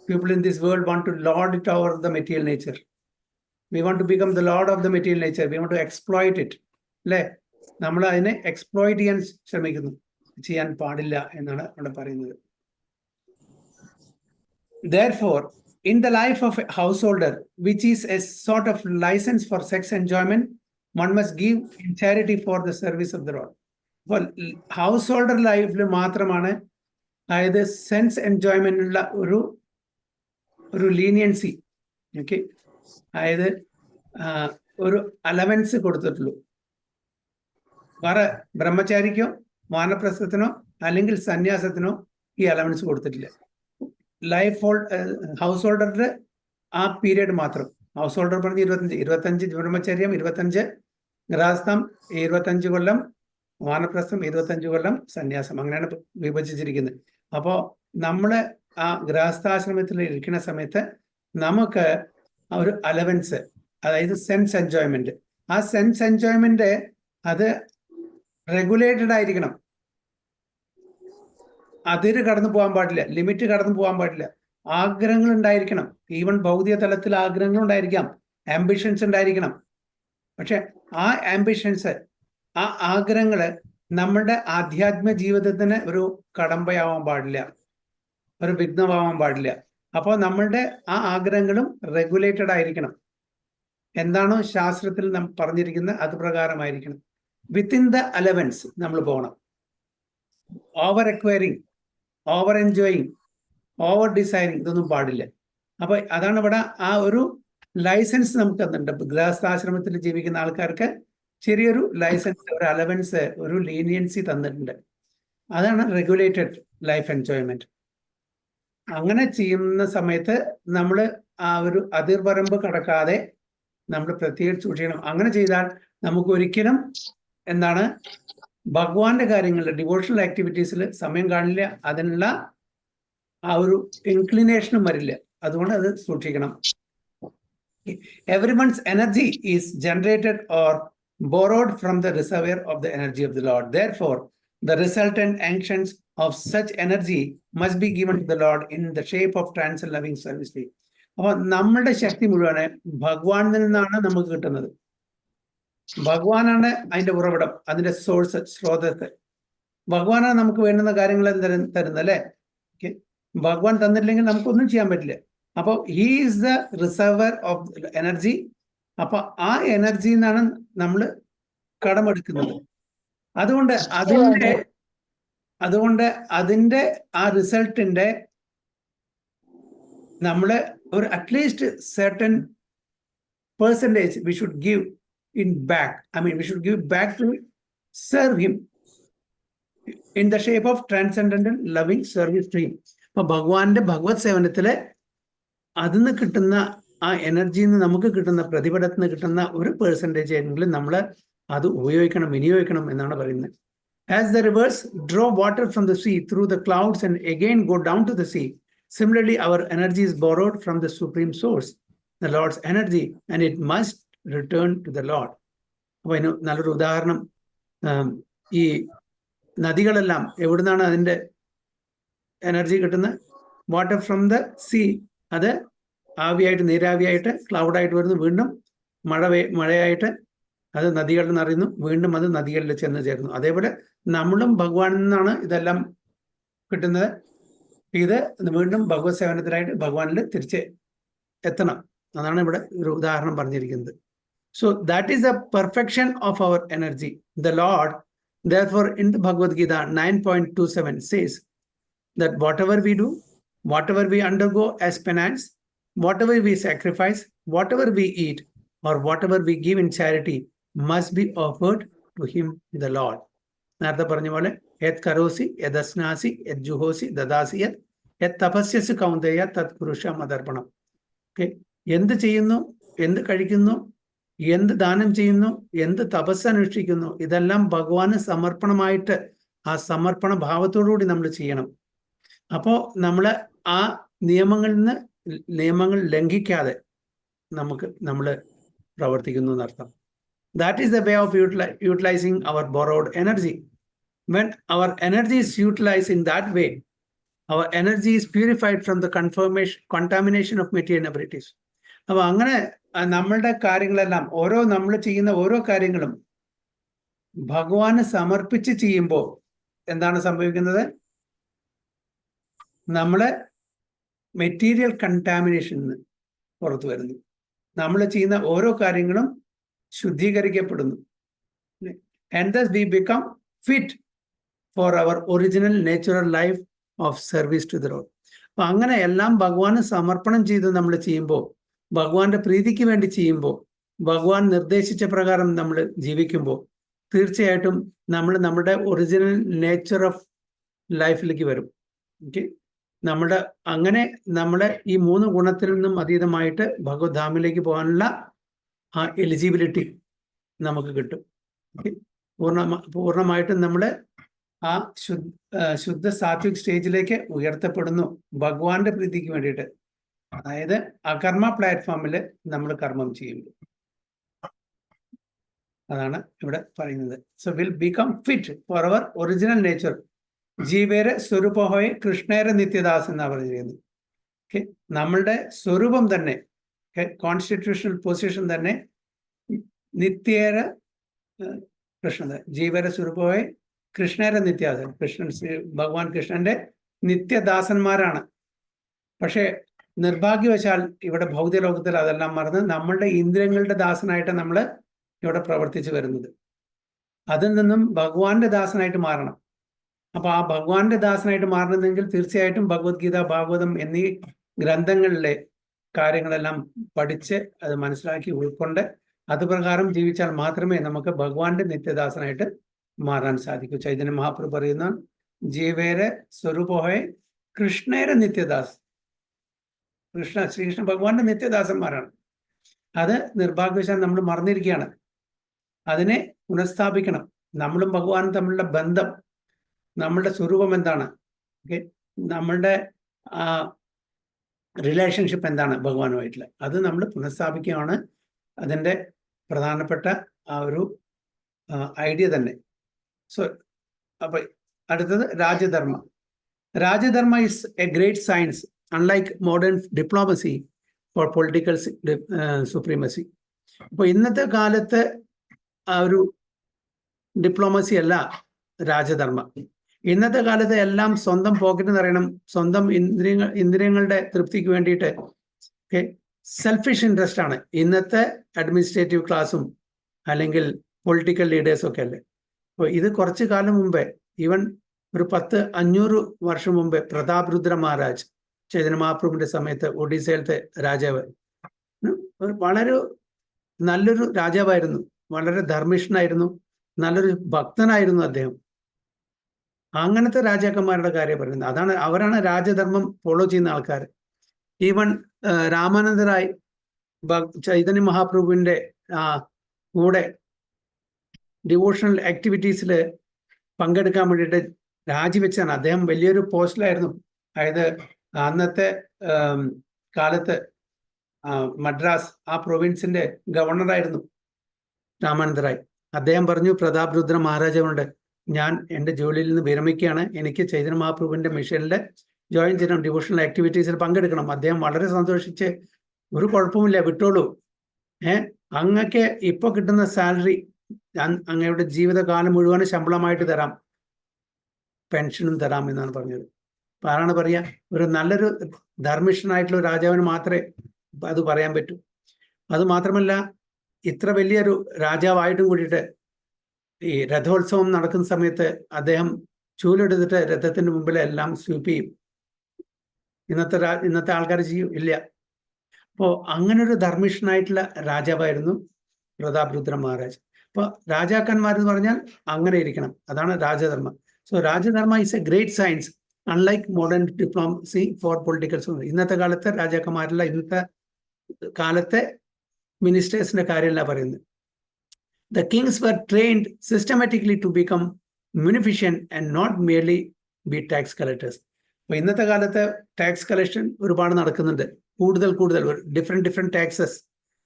people in this world want to lord it over the material nature. We want to become the lord of the material nature. We want to exploit it. അല്ലേ? നമ്മൾ അതിനെ എക്സ്പ്ലോയിറ്റ് ചെയ്യാൻ ശ്രമിക്കുന്നു. ചെയ്യാൻ പാടില്ല എന്നാണ് അവിടെ പറയുന്നത്. Therefore, in the life of a householder, which is a sort of license for sex enjoyment, one must give in charity for the service of the Lord. അപ്പോൾ ഹൗസ് ലൈഫിൽ മാത്രമാണ് അതായത് സെൻസ് എൻജോയ്മെന്റിനുള്ള ഒരു ലീനിയൻസി, ഓക്കെ, അതായത് ഒരു allowance കൊടുത്തിട്ടുള്ളൂ. വേറെ ബ്രഹ്മചാരിക്കോ വാനപ്രസ്ഥത്തിനോ അല്ലെങ്കിൽ സന്യാസത്തിനോ ഈ അലവൻസ് കൊടുത്തിട്ടില്ല. ഹൗസ് ഹോൾഡറിന്റെ ആ പീരീഡ് മാത്രം. ഹൗസ് ഹോൾഡർ പറഞ്ഞ് 25 ബ്രഹ്മചര്യം, 25 ഗൃഹസ്ഥം, 25 കൊല്ലം വാനപ്രസ്ഥം, 25 കൊല്ലം സന്യാസം, അങ്ങനെയാണ് വിഭജിച്ചിരിക്കുന്നത്. അപ്പോൾ നമ്മൾ ആ ഗൃഹസ്ഥാശ്രമത്തിൽ ഇരിക്കുന്ന സമയത്ത് നമുക്ക് ഒരു അലവൻസ്, അതായത് സെൻസ് എൻജോയ്മെന്റ്, ആ സെൻസ് എൻജോയ്മെന്റ് അത് റെഗുലേറ്റഡ് ആയിരിക്കണം. അതിര് കടന്നു പോകാൻ പാടില്ല, ലിമിറ്റ് കടന്നു പോകാൻ പാടില്ല. ആഗ്രഹങ്ങൾ ഉണ്ടായിരിക്കണം. ഈവൻ ഭൗതിക തലത്തിൽ ആഗ്രഹങ്ങൾ ഉണ്ടായിരിക്കാം, ആംബിഷൻസ് ഉണ്ടായിരിക്കണം. പക്ഷെ ആ ആംബിഷൻസ്, ആ ആഗ്രഹങ്ങള് നമ്മളുടെ ആധ്യാത്മിക ജീവിതത്തിന് ഒരു കടമ്പയാവാൻ പാടില്ല, ഒരു വിഘ്നമാവാൻ പാടില്ല. അപ്പോൾ നമ്മളുടെ ആ ആഗ്രഹങ്ങളും റെഗുലേറ്റഡ് ആയിരിക്കണം. എന്താണോ ശാസ്ത്രത്തിൽ നാം പറഞ്ഞിരിക്കുന്നത് അത് പ്രകാരമായിരിക്കണം. വിത്തിൻ ദ അലവൻസ് നമ്മൾ പോകണം. Over acquiring, over enjoying, over desiring ഇതൊന്നും പാടില്ല. അപ്പൊ അതാണ് ഇവിടെ ആ ഒരു ലൈസൻസ് നമുക്ക് തന്നിട്ടുണ്ട്. ഗൃഹസ്ഥാശ്രമത്തിൽ ജീവിക്കുന്ന ആൾക്കാർക്ക് ചെറിയൊരു ലൈസൻസ്, ഒരു അലവൻസ്, ഒരു ലീനിയൻസി തന്നിട്ടുണ്ട്. അതാണ് റെഗുലേറ്റഡ് ലൈഫ് എൻജോയ്മെന്റ്. അങ്ങനെ ചെയ്യുന്ന സമയത്ത് നമ്മൾ ആ ഒരു അതിർവരമ്പ് കടക്കാതെ നമ്മൾ പ്രത്യേകിച്ച് സൂക്ഷിക്കണം. അങ്ങനെ ചെയ്താൽ നമുക്ക് ഒരിക്കലും എന്താണ് ഭഗവാന്റെ കാര്യങ്ങളിൽ, ഡിവോഷണൽ ആക്ടിവിറ്റീസിൽ സമയം കാണില്ല, അതിനുള്ള ആ ഒരു ഇൻക്ലിനേഷനും വരില്ല. അതുകൊണ്ട് അത് സൂക്ഷിക്കണം. Everyone's energy is generated or borrowed from the reservoir of the energy of the Lord. Therefore, the resultant actions of such energy must be given to the Lord in the shape of transcendent loving service. അപ്പോൾ നമ്മുടെ ശക്തി മുഴുവൻ ഭഗവാനിൽ നിന്നാണ് നമുക്ക് കിട്ടുന്നത്. ഭഗവാനാണ് അതിന്റെ ഉറവിടം, അതിന്റെ സോഴ്സ്, സ്രോതസ്. ഭഗവാനാണ് നമുക്ക് വേണ്ടുന്ന കാര്യങ്ങൾ തരുന്നത്, അല്ലേ? ഭഗവാൻ തന്നില്ലെങ്കിൽ നമുക്കൊന്നും ചെയ്യാൻ പറ്റില്ല. അപ്പോൾ he is the reservoir of energy. അപ്പൊ ആ എനർജിയിൽ നിന്നാണ് നമ്മൾ കടമെടുക്കുന്നത്. അതുകൊണ്ട് അതിന്റെ ആ റിസൾട്ടിന്റെ നമ്മൾ ഒരു at least certain percentage we should give in back. I mean, we should give back to serve him in the shape of transcendental loving service to him. അപ്പൊ ഭഗവാന്റെ ഭഗവത് സേവനത്തില് അതിന്ന് കിട്ടുന്ന ആ എനർജിയിൽ നിന്ന് നമുക്ക് കിട്ടുന്ന പ്രതിഫലത്തിൽ നിന്ന് കിട്ടുന്ന ഒരു പെർസെൻറ്റേജ് എങ്കിലും നമ്മൾ അത് വിനിയോഗിക്കണം എന്നാണ് പറയുന്നത്. As the rivers draw water from the sea through the clouds and again go down to the sea, similarly our energy is borrowed from the supreme source, the Lord's energy, and it must return to the Lord. അപ്പോൾ അതിന് നല്ലൊരു ഉദാഹരണം, ഈ നദികളെല്ലാം എവിടുന്നാണ് അതിൻ്റെ energy കിട്ടുന്നത്? Water from the sea. അത് ആവിയായിട്ട്, നീരാവിയായിട്ട്, ക്ലൗഡായിട്ട് വരുന്നു, വീണ്ടും മഴയായിട്ട് അത് നദികളിൽ നിറയുന്നു, വീണ്ടും അത് നദികളിൽ ചെന്ന് ചേരുന്നു. അതേപോലെ നമ്മളും ഭഗവാനിൽ നിന്നാണ് ഇതെല്ലാം കിട്ടുന്നത്. ഇത് വീണ്ടും ഭഗവത് സേവനത്തിനായിട്ട് ഭഗവാനിൽ തിരിച്ച് എത്തണം. അതാണ് ഇവിടെ ഒരു ഉദാഹരണം പറഞ്ഞിരിക്കുന്നത്. So that is the perfection of our energy. The lord therefore in the Bhagavad Gita 9.27 says that whatever we do, whatever we undergo as penance, whatever we sacrifice, whatever we eat, or whatever we give in charity must be offered to him, the Lord. നേരത്തെ പറഞ്ഞ പോലെ യത് കരോസി യദസ്നാസി യത് ജുഹോസി ദദാസി യത് തപസ്യസി കൗന്ദേയ തത് പുരുഷ മദർപ്പണം. Okay, എന്ത് ചെയ്യുന്നു, എന്ത് കഴിക്കുന്നു, എന്ത് ദാനം ചെയ്യുന്നു, എന്ത് തപസ് അനുഷ്ഠിക്കുന്നു, ഇതെല്ലാം ഭഗവാന് സമർപ്പണമായിട്ട് ആ സമർപ്പണ ഭാവത്തോടുകൂടി നമ്മൾ ചെയ്യണം. അപ്പോൾ നമ്മൾ ആ നിയമങ്ങൾ ലംഘിക്കാതെ നമ്മൾ പ്രവർത്തിക്കുന്നു എന്നർത്ഥം. That is the way of utilising our borrowed energy. When our energy is utilized in that way, our energy is purified from the contamination of material abilities. അപ്പോൾ അങ്ങനെ നമ്മളുടെ കാര്യങ്ങളെല്ലാം നമ്മൾ ചെയ്യുന്ന ഓരോ കാര്യങ്ങളും ഭഗവാന് സമർപ്പിച്ച് ചെയ്യുമ്പോൾ എന്താണ് സംഭവിക്കുന്നത്? നമ്മളെ മെറ്റീരിയൽ കണ്ടാമിനേഷൻ പുറത്തു വരുന്നു. നമ്മൾ ചെയ്യുന്ന ഓരോ കാര്യങ്ങളും ശുദ്ധീകരിക്കപ്പെടുന്നു. And thus we become fit for our original natural life of service to the Lord. അപ്പൊ അങ്ങനെ എല്ലാം ഭഗവാന് സമർപ്പണം ചെയ്ത് നമ്മൾ ചെയ്യുമ്പോൾ, ഭഗവാന്റെ പ്രീതിക്ക് വേണ്ടി ചെയ്യുമ്പോൾ, ഭഗവാൻ നിർദ്ദേശിച്ച പ്രകാരം നമ്മൾ ജീവിക്കുമ്പോൾ തീർച്ചയായിട്ടും നമ്മൾ നമ്മുടെ ഒറിജിനൽ നേച്ചർ ഓഫ് ലൈഫിലേക്ക് വരും. ഓക്കെ, അങ്ങനെ നമ്മളെ ഈ 3 ഗുണത്തിൽ നിന്നും അതീതമായിട്ട് ഭഗവത് ധാമിലേക്ക് പോകാനുള്ള ആ എലിജിബിലിറ്റി നമുക്ക് കിട്ടും. ഓക്കെ, പൂർണ്ണമായിട്ടും നമ്മൾ ആ ശുദ്ധ സാത്വിക് സ്റ്റേജിലേക്ക് ഉയർത്തപ്പെടുന്നു ഭഗവാന്റെ പ്രീതിക്ക് വേണ്ടിയിട്ട്. അതായത് അകർമ്മ പ്ലാറ്റ്ഫോമിൽ നമ്മൾ കർമ്മം ചെയ്യുമ്പോൾ അതാണ് ഇവിടെ പറയുന്നത്. So will become fit for our original nature. ജീവേരെ സ്വരൂപഹോയെ കൃഷ്ണേരെ നിത്യദാസ് എന്നാണ് പറഞ്ഞിരിക്കുന്നത്. ഓക്കെ, നമ്മളുടെ സ്വരൂപം തന്നെ, കോൺസ്റ്റിറ്റ്യൂഷണൽ പൊസിഷൻ തന്നെ നിത്യേര കൃഷ്ണ, ജീവര സ്വരൂപഹോയെ കൃഷ്ണേരെ നിത്യദാസൻ. ഭഗവാൻ കൃഷ്ണന്റെ നിത്യദാസന്മാരാണ്. പക്ഷെ നിർഭാഗ്യവശാൽ ഇവിടെ ഭൗതിക ലോകത്തിൽ അതെല്ലാം മറന്ന് നമ്മളുടെ ഇന്ദ്രിയങ്ങളുടെ ദാസനായിട്ട് നമ്മൾ ഇവിടെ പ്രവർത്തിച്ചു വരുന്നത്. അതിൽ നിന്നും ഭഗവാന്റെ ദാസനായിട്ട് മാറണം. അപ്പൊ ആ ഭഗവാന്റെ ദാസനായിട്ട് മാറണമെങ്കിൽ തീർച്ചയായിട്ടും ഭഗവത്ഗീത, ഭാഗവതം എന്നീ ഗ്രന്ഥങ്ങളിലെ കാര്യങ്ങളെല്ലാം പഠിച്ച് അത് മനസ്സിലാക്കി ഉൾക്കൊണ്ട് അതുപ്രകാരം ജീവിച്ചാൽ മാത്രമേ നമുക്ക് ഭഗവാന്റെ നിത്യദാസനായിട്ട് മാറാൻ സാധിക്കൂ. ചൈതന്യ മഹാപ്രഭു പറയുന്ന ജീവേരെ സ്വരൂപഹോയെ കൃഷ്ണേരെ നിത്യദാസ്. ശ്രീകൃഷ്ണ ഭഗവാന്റെ നിത്യദാസന്മാരാണ്. അത് നിർഭാഗ്യവശാൽ നമ്മൾ മറന്നിരിക്കുകയാണ്. അതിനെ പുനഃസ്ഥാപിക്കണം. നമ്മളും ഭഗവാനും തമ്മിലുള്ള ബന്ധം, നമ്മളുടെ സ്വരൂപം എന്താണ്, ഓക്കെ, നമ്മളുടെ റിലേഷൻഷിപ്പ് എന്താണ് ഭഗവാനുമായിട്ടുള്ള, അത് നമ്മൾ പുനഃസ്ഥാപിക്കുകയാണ് അതിൻ്റെ പ്രധാനപ്പെട്ട ആ ഒരു ഐഡിയ തന്നെ. സോ അപ്പൊ അടുത്തത് രാജ്യധർമ്മ. രാജ്യധർമ്മ is a great science unlike modern diplomacy for political supremacy. അപ്പോൾ ഇന്നത്തെ കാലത്ത് ആ ഒരു ഡിപ്ലോമസി അല്ല രാജധർമ്മ. ഇന്നത്തെ കാലത്ത് എല്ലാം സ്വന്തം പോക്കറ്റ് നിറയണം, സ്വന്തം ഇന്ദ്രിയങ്ങളുടെ തൃപ്തിക്ക് വേണ്ടിയിട്ട് സെൽഫിഷ് ഇൻട്രസ്റ്റ് ആണ് ഇന്നത്തെ അഡ്മിനിസ്ട്രേറ്റീവ് ക്ലാസ്സും അല്ലെങ്കിൽ പൊളിറ്റിക്കൽ ലീഡേഴ്സും ഒക്കെ അല്ലേ. അപ്പോൾ ഇത് കുറച്ചു കാലം മുമ്പേ, ഈവൻ ഒരു 500 വർഷം മുമ്പേ പ്രതാപ് രുദ്ര മഹാരാജ്, ചൈതന്യ മഹാപ്രഭുവിന്റെ സമയത്ത് ഒഡീസയിലത്തെ രാജാവ്, വളരെ നല്ലൊരു രാജാവായിരുന്നു, വളരെ ധർമ്മിഷ്ഠനായിരുന്നു, നല്ലൊരു ഭക്തനായിരുന്നു അദ്ദേഹം. അങ്ങനത്തെ രാജാക്കന്മാരുടെ കാര്യം പറയുന്നത്. അവരാണ് രാജധർമ്മം ഫോളോ ചെയ്യുന്ന ആൾക്കാർ. ഈവൻ രാമാനന്ദ റായ് ചൈതന്യ മഹാപ്രഭുവിന്റെ കൂടെ ഡിവോഷണൽ ആക്ടിവിറ്റീസിൽ പങ്കെടുക്കാൻ വേണ്ടിയിട്ട് രാജിവെച്ചാണ്. അദ്ദേഹം വലിയൊരു പോസ്റ്റിലായിരുന്നു. അതായത് അന്നത്തെ കാലത്ത് മദ്രാസ് ആ പ്രൊവിൻസിന്റെ ഗവർണറായിരുന്നു രാമാനന്ദ റായ്. അദ്ദേഹം പറഞ്ഞു പ്രതാപ് രുദ്ര മഹാരാജാവുണ്ട്, ഞാൻ എൻ്റെ ജോലിയിൽ നിന്ന് വിരമിക്കുകയാണ്, എനിക്ക് ചൈതന്യ മഹാപ്രഭുവിന്റെ മിഷനിൽ ജോയിൻ ചെയ്യണം, ഡിവോഷണൽ ആക്ടിവിറ്റീസിൽ പങ്കെടുക്കണം. അദ്ദേഹം വളരെ സന്തോഷിച്ച്, ഒരു കുഴപ്പമില്ല, വിട്ടോളൂ, അങ്ങക്ക് ഇപ്പൊ കിട്ടുന്ന സാലറി അങ്ങയുടെ ജീവിതകാലം മുഴുവൻ ശമ്പളമായിട്ട് തരാം, പെൻഷനും തരാം എന്നാണ് പറഞ്ഞത്. അപ്പൊ ആരാണ് പറയാ? ഒരു നല്ലൊരു ധർമ്മിഷ്ഠനായിട്ടുള്ള രാജാവിന് മാത്രമേ അത് പറയാൻ പറ്റൂ. അത് മാത്രമല്ല, ഇത്ര വലിയൊരു രാജാവായിട്ടും കൂടിയിട്ട് ഈ രഥോത്സവം നടക്കുന്ന സമയത്ത് അദ്ദേഹം ചൂലെടുത്തിട്ട് രഥത്തിന്റെ മുമ്പിൽ എല്ലാം സ്വീപ്പ് ചെയ്യും. ഇന്നത്തെ ആൾക്കാർ ചെയ്യും ഇല്ല. അപ്പോൾ അങ്ങനെ ഒരു ധർമ്മിഷ്ഠനായിട്ടുള്ള രാജാവായിരുന്നു പ്രതാപ് രുദ്ര മഹാരാജ്. അപ്പൊ രാജാക്കന്മാരെന്ന് പറഞ്ഞാൽ അങ്ങനെ ഇരിക്കണം, അതാണ് രാജധർമ്മ. സോ രാജധർമ്മ is a great science, unlike modern diplomacy for political science. ഇന്നത്തെ കാലത്തെ രാജാക്കന്മാരല്ല, ഇന്നത്തെ കാലത്തെ മിനിസ്റ്റേഴ്സിന്റെ കാര്യമല്ല പറയുന്നത്. The kings were trained systematically to become munificent and not merely be tax collectors. അപ്പോൾ ഇന്നത്തെ കാലത്ത് ടാക്സ് കളക്ഷൻ ഒരുപാട് നടക്കുന്നുണ്ട്, കൂടുതൽ ഡിഫറെന്റ് ടാക്സസ്.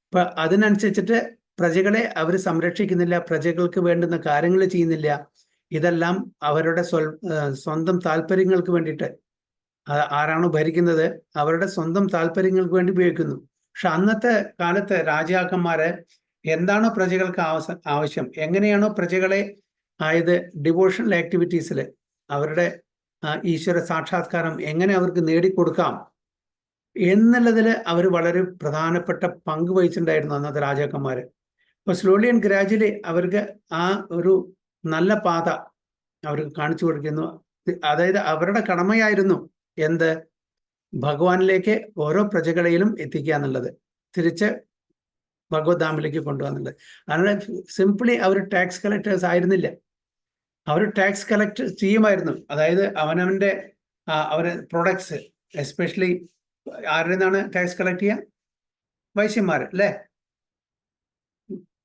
അപ്പൊ അതിനനുസരിച്ചിട്ട് പ്രജകളെ അവർ സംരക്ഷിക്കുന്നില്ല, പ്രജകൾക്ക് വേണ്ടുന്ന കാര്യങ്ങൾ ചെയ്യുന്നില്ല. ഇതെല്ലാം അവരുടെ സ്വന്തം താല്പര്യങ്ങൾക്ക് വേണ്ടിയിട്ട്, ആരാണോ ഭരിക്കുന്നത് അവരുടെ സ്വന്തം താല്പര്യങ്ങൾക്ക് വേണ്ടി ഉപയോഗിക്കുന്നു. പക്ഷെ അന്നത്തെ കാലത്ത് രാജാക്കന്മാരെ എന്താണോ പ്രജകൾക്ക് ആവശ്യം, എങ്ങനെയാണോ പ്രജകളെ ആയത് ഡിവോഷണൽ ആക്ടിവിറ്റീസിൽ അവരുടെ ഈശ്വര സാക്ഷാത്കാരം എങ്ങനെ അവർക്ക് നേടിക്കൊടുക്കാം എന്നുള്ളതിൽ അവർ വളരെ പ്രധാനപ്പെട്ട പങ്ക് വഹിച്ചിട്ടുണ്ടായിരുന്നു അന്നത്തെ രാജാക്കന്മാര്. അപ്പൊ സ്ലോലി ആൻഡ് ഗ്രാജുവലി അവർക്ക് ആ ഒരു നല്ല പാത അവർക്ക് കാണിച്ചു കൊടുക്കുന്നു. അതായത് അവരുടെ കടമയായിരുന്നു എന്ത്? ഭഗവാനിലേക്ക് ഓരോ പ്രജകളെയും എത്തിക്കുക എന്നുള്ളത്, തിരിച്ച് ഭഗവത് ധാമിലേക്ക് കൊണ്ടുവന്നുള്ളത്. അങ്ങനെ സിംപ്ലി അവർ ടാക്സ് കളക്ടേഴ്സ് ആയിരുന്നില്ല, അവർ ടാക്സ് കളക്ട് ചെയ്യുമായിരുന്നു. അതായത് അവനവന്റെ പ്രൊഡക്ട്സ്, എസ്പെഷ്യലി ആരുടെ നിന്നാണ് ടാക്സ് കളക്ട് ചെയ്യുക? വൈശ്യന്മാർ അല്ലേ?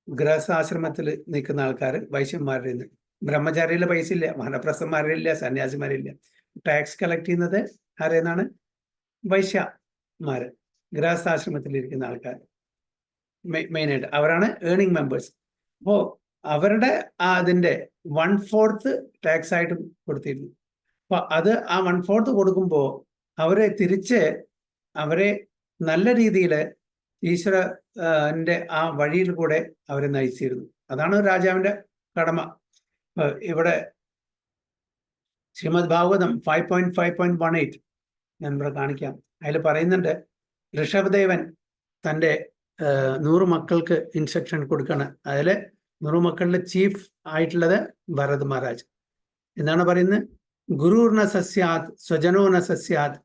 ഗൃഹസ്ഥാശ്രമത്തിൽ നിൽക്കുന്ന ആൾക്കാർ വൈശ്യന്മാരുടെ നിന്ന്. ബ്രഹ്മചാരിയിലെ പൈസ ഇല്ല, വാനപ്രസ്ഥന്മാരില്ല, സന്യാസിമാരില്ല. ടാക്സ് കളക്ട് ചെയ്യുന്നത് ആരെന്നാണ്? വൈശ്യന്മാര്, ഗൃഹസ്ഥാശ്രമത്തിലിരിക്കുന്ന ആൾക്കാർ മെയിനായിട്ട്. അവരാണ് ഏർണിംഗ് മെമ്പേഴ്സ്. അപ്പോൾ അവരുടെ അതിൻ്റെ 1/4 ടാക്സ് ആയിട്ട് കൊടുത്തിരുന്നു. അപ്പൊ അത് ആ 1/4 കൊടുക്കുമ്പോൾ അവരെ തിരിച്ച് അവരെ നല്ല രീതിയിൽ ഈശ്വരന്റെ ആ വഴിയിൽ കൂടെ അവരെ നയിച്ചിരുന്നു. അതാണ് രാജാവിന്റെ കടമ. ഇവിടെ ശ്രീമദ് ഭാഗവതം 5.5.18 ഞാൻ ഇവിടെ കാണിക്കാം. അതിൽ പറയുന്നുണ്ട്, ഋഷഭദേവൻ തൻ്റെ 100 മക്കൾക്ക് ഇൻസ്ട്രക്ഷൻ കൊടുക്കാണ്. അതിൽ 100 മക്കളിലെ ചീഫ് ആയിട്ടുള്ളത് ഭരത് മഹാരാജ്. എന്താണ് പറയുന്നത്? ഗുരുർന സസ്യാത് സ്വജനോ ന സസ്യാത്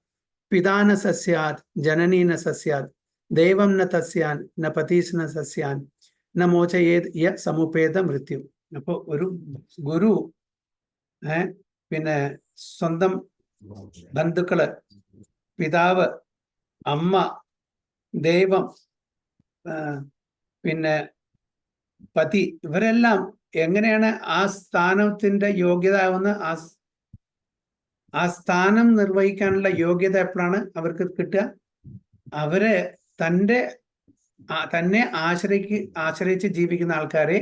പിതാന സസ്യാത് ജനനീന സസ്യാത് ദൈവം ന തസ്യാൻ ന പതീസ് ന സസ്യാൻ ന മോചയേത് യ സമുപേത മൃത്യു. അപ്പോൾ ഒരു ഗുരു, പിന്നെ സ്വന്തം ബന്ധുക്കള്, പിതാവ്, അമ്മ, ദൈവം, പിന്നെ പതി, ഇവരെല്ലാം എങ്ങനെയാണ് ആ സ്ഥാനത്തിന്റെ യോഗ്യത ആവുന്ന? ആ സ്ഥാനം നിർവഹിക്കാനുള്ള യോഗ്യത എപ്പോഴാണ് അവർക്ക് കിട്ടുക? അവര് തന്നെ ആശ്രയിച്ച് ജീവിക്കുന്ന ആൾക്കാരെ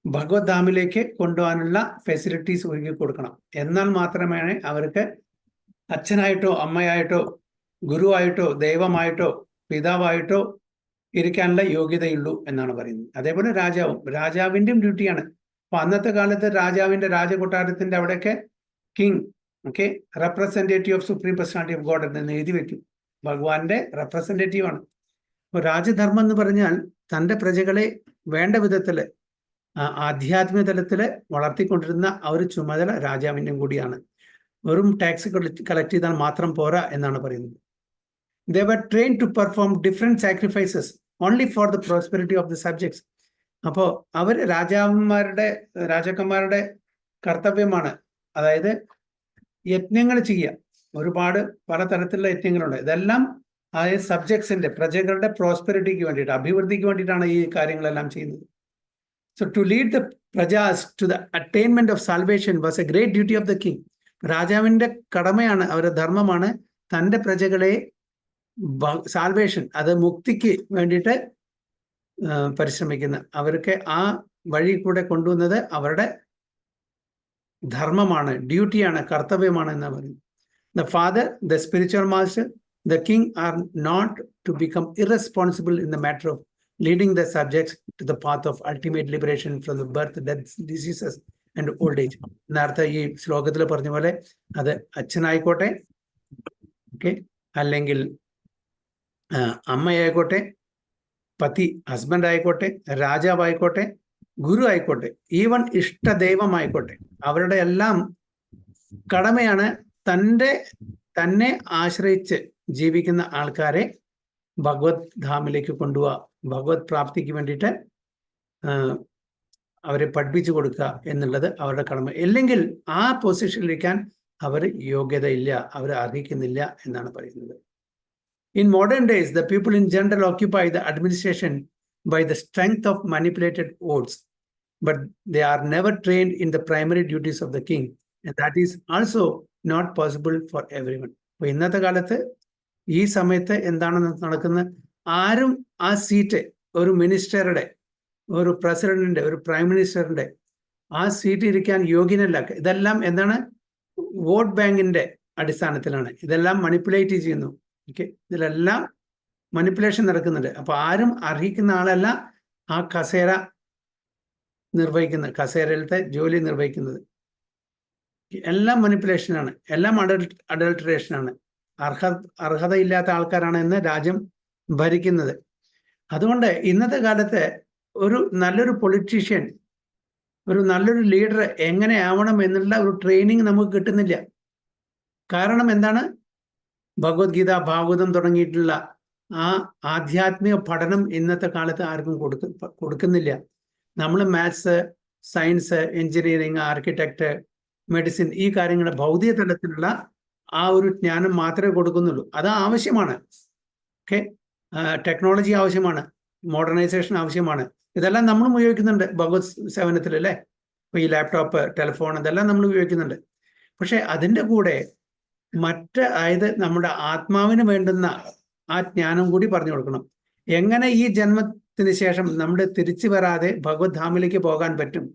ഭഗവത് ധാമിലേക്ക് കൊണ്ടുപോകാനുള്ള ഫെസിലിറ്റീസ് ഒരുക്കി കൊടുക്കണം. എന്നാൽ മാത്രമേ അവർക്ക് അച്ഛനായിട്ടോ അമ്മയായിട്ടോ ഗുരുവായിട്ടോ ദൈവമായിട്ടോ പിതാവായിട്ടോ ഇരിക്കാനുള്ള യോഗ്യതയുള്ളൂ എന്നാണ് പറയുന്നത്. അതേപോലെ രാജാവിൻ്റെയും ഡ്യൂട്ടിയാണ്. അപ്പൊ അന്നത്തെ കാലത്ത് രാജാവിന്റെ രാജകൊട്ടാരത്തിന്റെ അവിടെയൊക്കെ king, okay, representative of supreme personality of God എന്ന് എഴുതി വെക്കും. ഭഗവാന്റെ റെപ്രസെന്റേറ്റീവ് ആണ്. അപ്പോൾ രാജധർമ്മം എന്ന് പറഞ്ഞാൽ തൻ്റെ പ്രജകളെ വേണ്ട വിധത്തില് ആധ്യാത്മിക തലത്തില് വളർത്തിക്കൊണ്ടിരുന്ന ആ ഒരു ചുമതല രാജാവിൻ്റെയും കൂടിയാണ്. വെറും ടാക്സ് കളക്ട് ചെയ്താൽ മാത്രം പോരാ എന്നാണ് പറയുന്നത്. They were trained to perform different sacrifices only for the prosperity of the subjects. അപ്പോൾ അവർ രാജാക്കന്മാരുടെ കർത്തവ്യമാണ്, അതായത് യജ്ഞങ്ങൾ ചെയ്യുക. ഒരുപാട് പലതരത്തിലുള്ള യജ്ഞങ്ങളുണ്ട്. ഇതെല്ലാം അതായത് സബ്ജക്ട്സിന്റെ പ്രജകളുടെ പ്രോസ്പെരിറ്റിക്ക് വേണ്ടിയിട്ട്, അഭിവൃദ്ധിക്ക് വേണ്ടിയിട്ടാണ് ഈ കാര്യങ്ങളെല്ലാം ചെയ്യുന്നത്. So to lead the prajas to the attainment of salvation was a great duty of the king. രാജാവിന്റെ കടമയാണ്, അവരുടെ ധർമ്മമാണ് തൻ്റെ പ്രജകളെ സാൽവേഷൻ, അത് മുക്തിക്ക് വേണ്ടിയിട്ട് പരിശ്രമിക്കുന്ന അവർക്ക് ആ വഴി കൂടെ കൊണ്ടുവന്നത് അവരുടെ ധർമ്മമാണ്, ഡ്യൂട്ടിയാണ്, കർത്തവ്യമാണ് എന്ന് പറയുന്നത്. The father, the spiritual master, the king are not to become irresponsible in the matter of leading the subjects to the path of ultimate liberation from the birth, death, diseases and old age. നേരത്തെ ഈ ശ്ലോകത്തിൽ പറഞ്ഞ പോലെ അത് അച്ഛനായിക്കോട്ടെ, okay, അല്ലെങ്കിൽ അമ്മയായിക്കോട്ടെ, പതി husband ആയിക്കോട്ടെ, രാജാവായിക്കോട്ടെ, ഗുരു ആയിക്കോട്ടെ, ഈവൻ ഇഷ്ടദൈവമായിക്കോട്ടെ, അവരുടെ എല്ലാം കടമയാണ് തന്നെ ആശ്രയിച്ച് ജീവിക്കുന്ന ആൾക്കാരെ ഭഗവത് ധാമിലേക്ക് കൊണ്ടുപോവുക, ഭഗവത് പ്രാപ്തിക്ക് വേണ്ടിയിട്ട് അവരെ പഠിപ്പിച്ചു കൊടുക്കുക എന്നുള്ളത് അവരുടെ കടമ. ഇല്ലെങ്കിൽ ആ പൊസിഷനിലിരിക്കാൻ അവർ യോഗ്യതയില്ല, അവർ അർഹിക്കുന്നില്ല എന്നാണ് പറയുന്നത്. In modern days, the people in general occupy the administration by the strength of manipulated votes, but they are never trained in the primary duties of the king, and that is also not possible for everyone. അപ്പോൾ ഇന്നത്തെ കാലത്ത് ഈ സമയത്ത് എന്താണ് നടക്കുന്നത്? ആരും ആ seat, ഒരു മിനിസ്റ്ററുടെ, ഒരു പ്രസിഡന്റിന്റെ, ഒരു പ്രൈം മിനിസ്റ്ററിന്റെ ആ സീറ്റ് ഇരിക്കാൻ യോഗ്യനല്ല. ഇതെല്ലാം എന്താണ്? വോട്ട് ബാങ്കിന്റെ അടിസ്ഥാനത്തിലാണ് ഇതെല്ലാം മണിപ്പുലേറ്റ് ചെയ്യുന്നു. ഓക്കെ, ഇതിലെല്ലാം മണിപ്പുലേഷൻ നടക്കുന്നുണ്ട്. അപ്പൊ ആരും അർഹിക്കുന്ന ആളല്ല ആ കസേരയിലത്തെ ജോലി നിർവഹിക്കുന്നത്. എല്ലാം മണിപ്പുലേഷനാണ്, എല്ലാം അഡൾട്ടറേഷനാണ്. അർഹതയില്ലാത്ത ആൾക്കാരാണ് ഇന്ന് രാജ്യം ഭരിക്കുന്നത്. അതുകൊണ്ട് ഇന്നത്തെ കാലത്ത് ഒരു നല്ലൊരു പൊളിറ്റീഷ്യൻ, ഒരു നല്ലൊരു ലീഡർ എങ്ങനെ ആവണം എന്നുള്ള ഒരു ട്രെയിനിങ് നമുക്ക് കിട്ടുന്നില്ല. കാരണം എന്താണ്? ഭഗവത്ഗീത, ഭാഗവതം തുടങ്ങിയിട്ടുള്ള ആ ആധ്യാത്മിക പഠനം ഇന്നത്തെ കാലത്ത് ആർക്കും കൊടുക്കുന്നില്ല. നമ്മൾ maths, science, engineering, architect, medicine, ഈ കാര്യങ്ങളുടെ ഭൗതിക തലത്തിലുള്ള ആ ഒരു ജ്ഞാനം മാത്രമേ കൊടുക്കുന്നുള്ളൂ. അത് ആവശ്യമാണ്. ഓക്കെ, ടെക്നോളജി ആവശ്യമാണ്, മോഡേണൈസേഷൻ ആവശ്യമാണ്. ഇതെല്ലാം നമ്മളും ഉപയോഗിക്കുന്നുണ്ട് ഭഗവത് സേവനത്തിൽ, അല്ലേ? ഇപ്പോൾ ഈ ലാപ്ടോപ്പ്, ടെലിഫോൺ, ഇതെല്ലാം നമ്മൾ ഉപയോഗിക്കുന്നുണ്ട്. പക്ഷെ അതിൻ്റെ കൂടെ അതായത് നമ്മുടെ ആത്മാവിന് വേണ്ടുന്ന ആ ജ്ഞാനം കൂടി പറഞ്ഞു കൊടുക്കണം. എങ്ങനെ ഈ ജന്മത്തിന് ശേഷം നമ്മൾ തിരിച്ചു വരാതെ ഭഗവത് ധാമിലേക്ക് പോകാൻ പറ്റും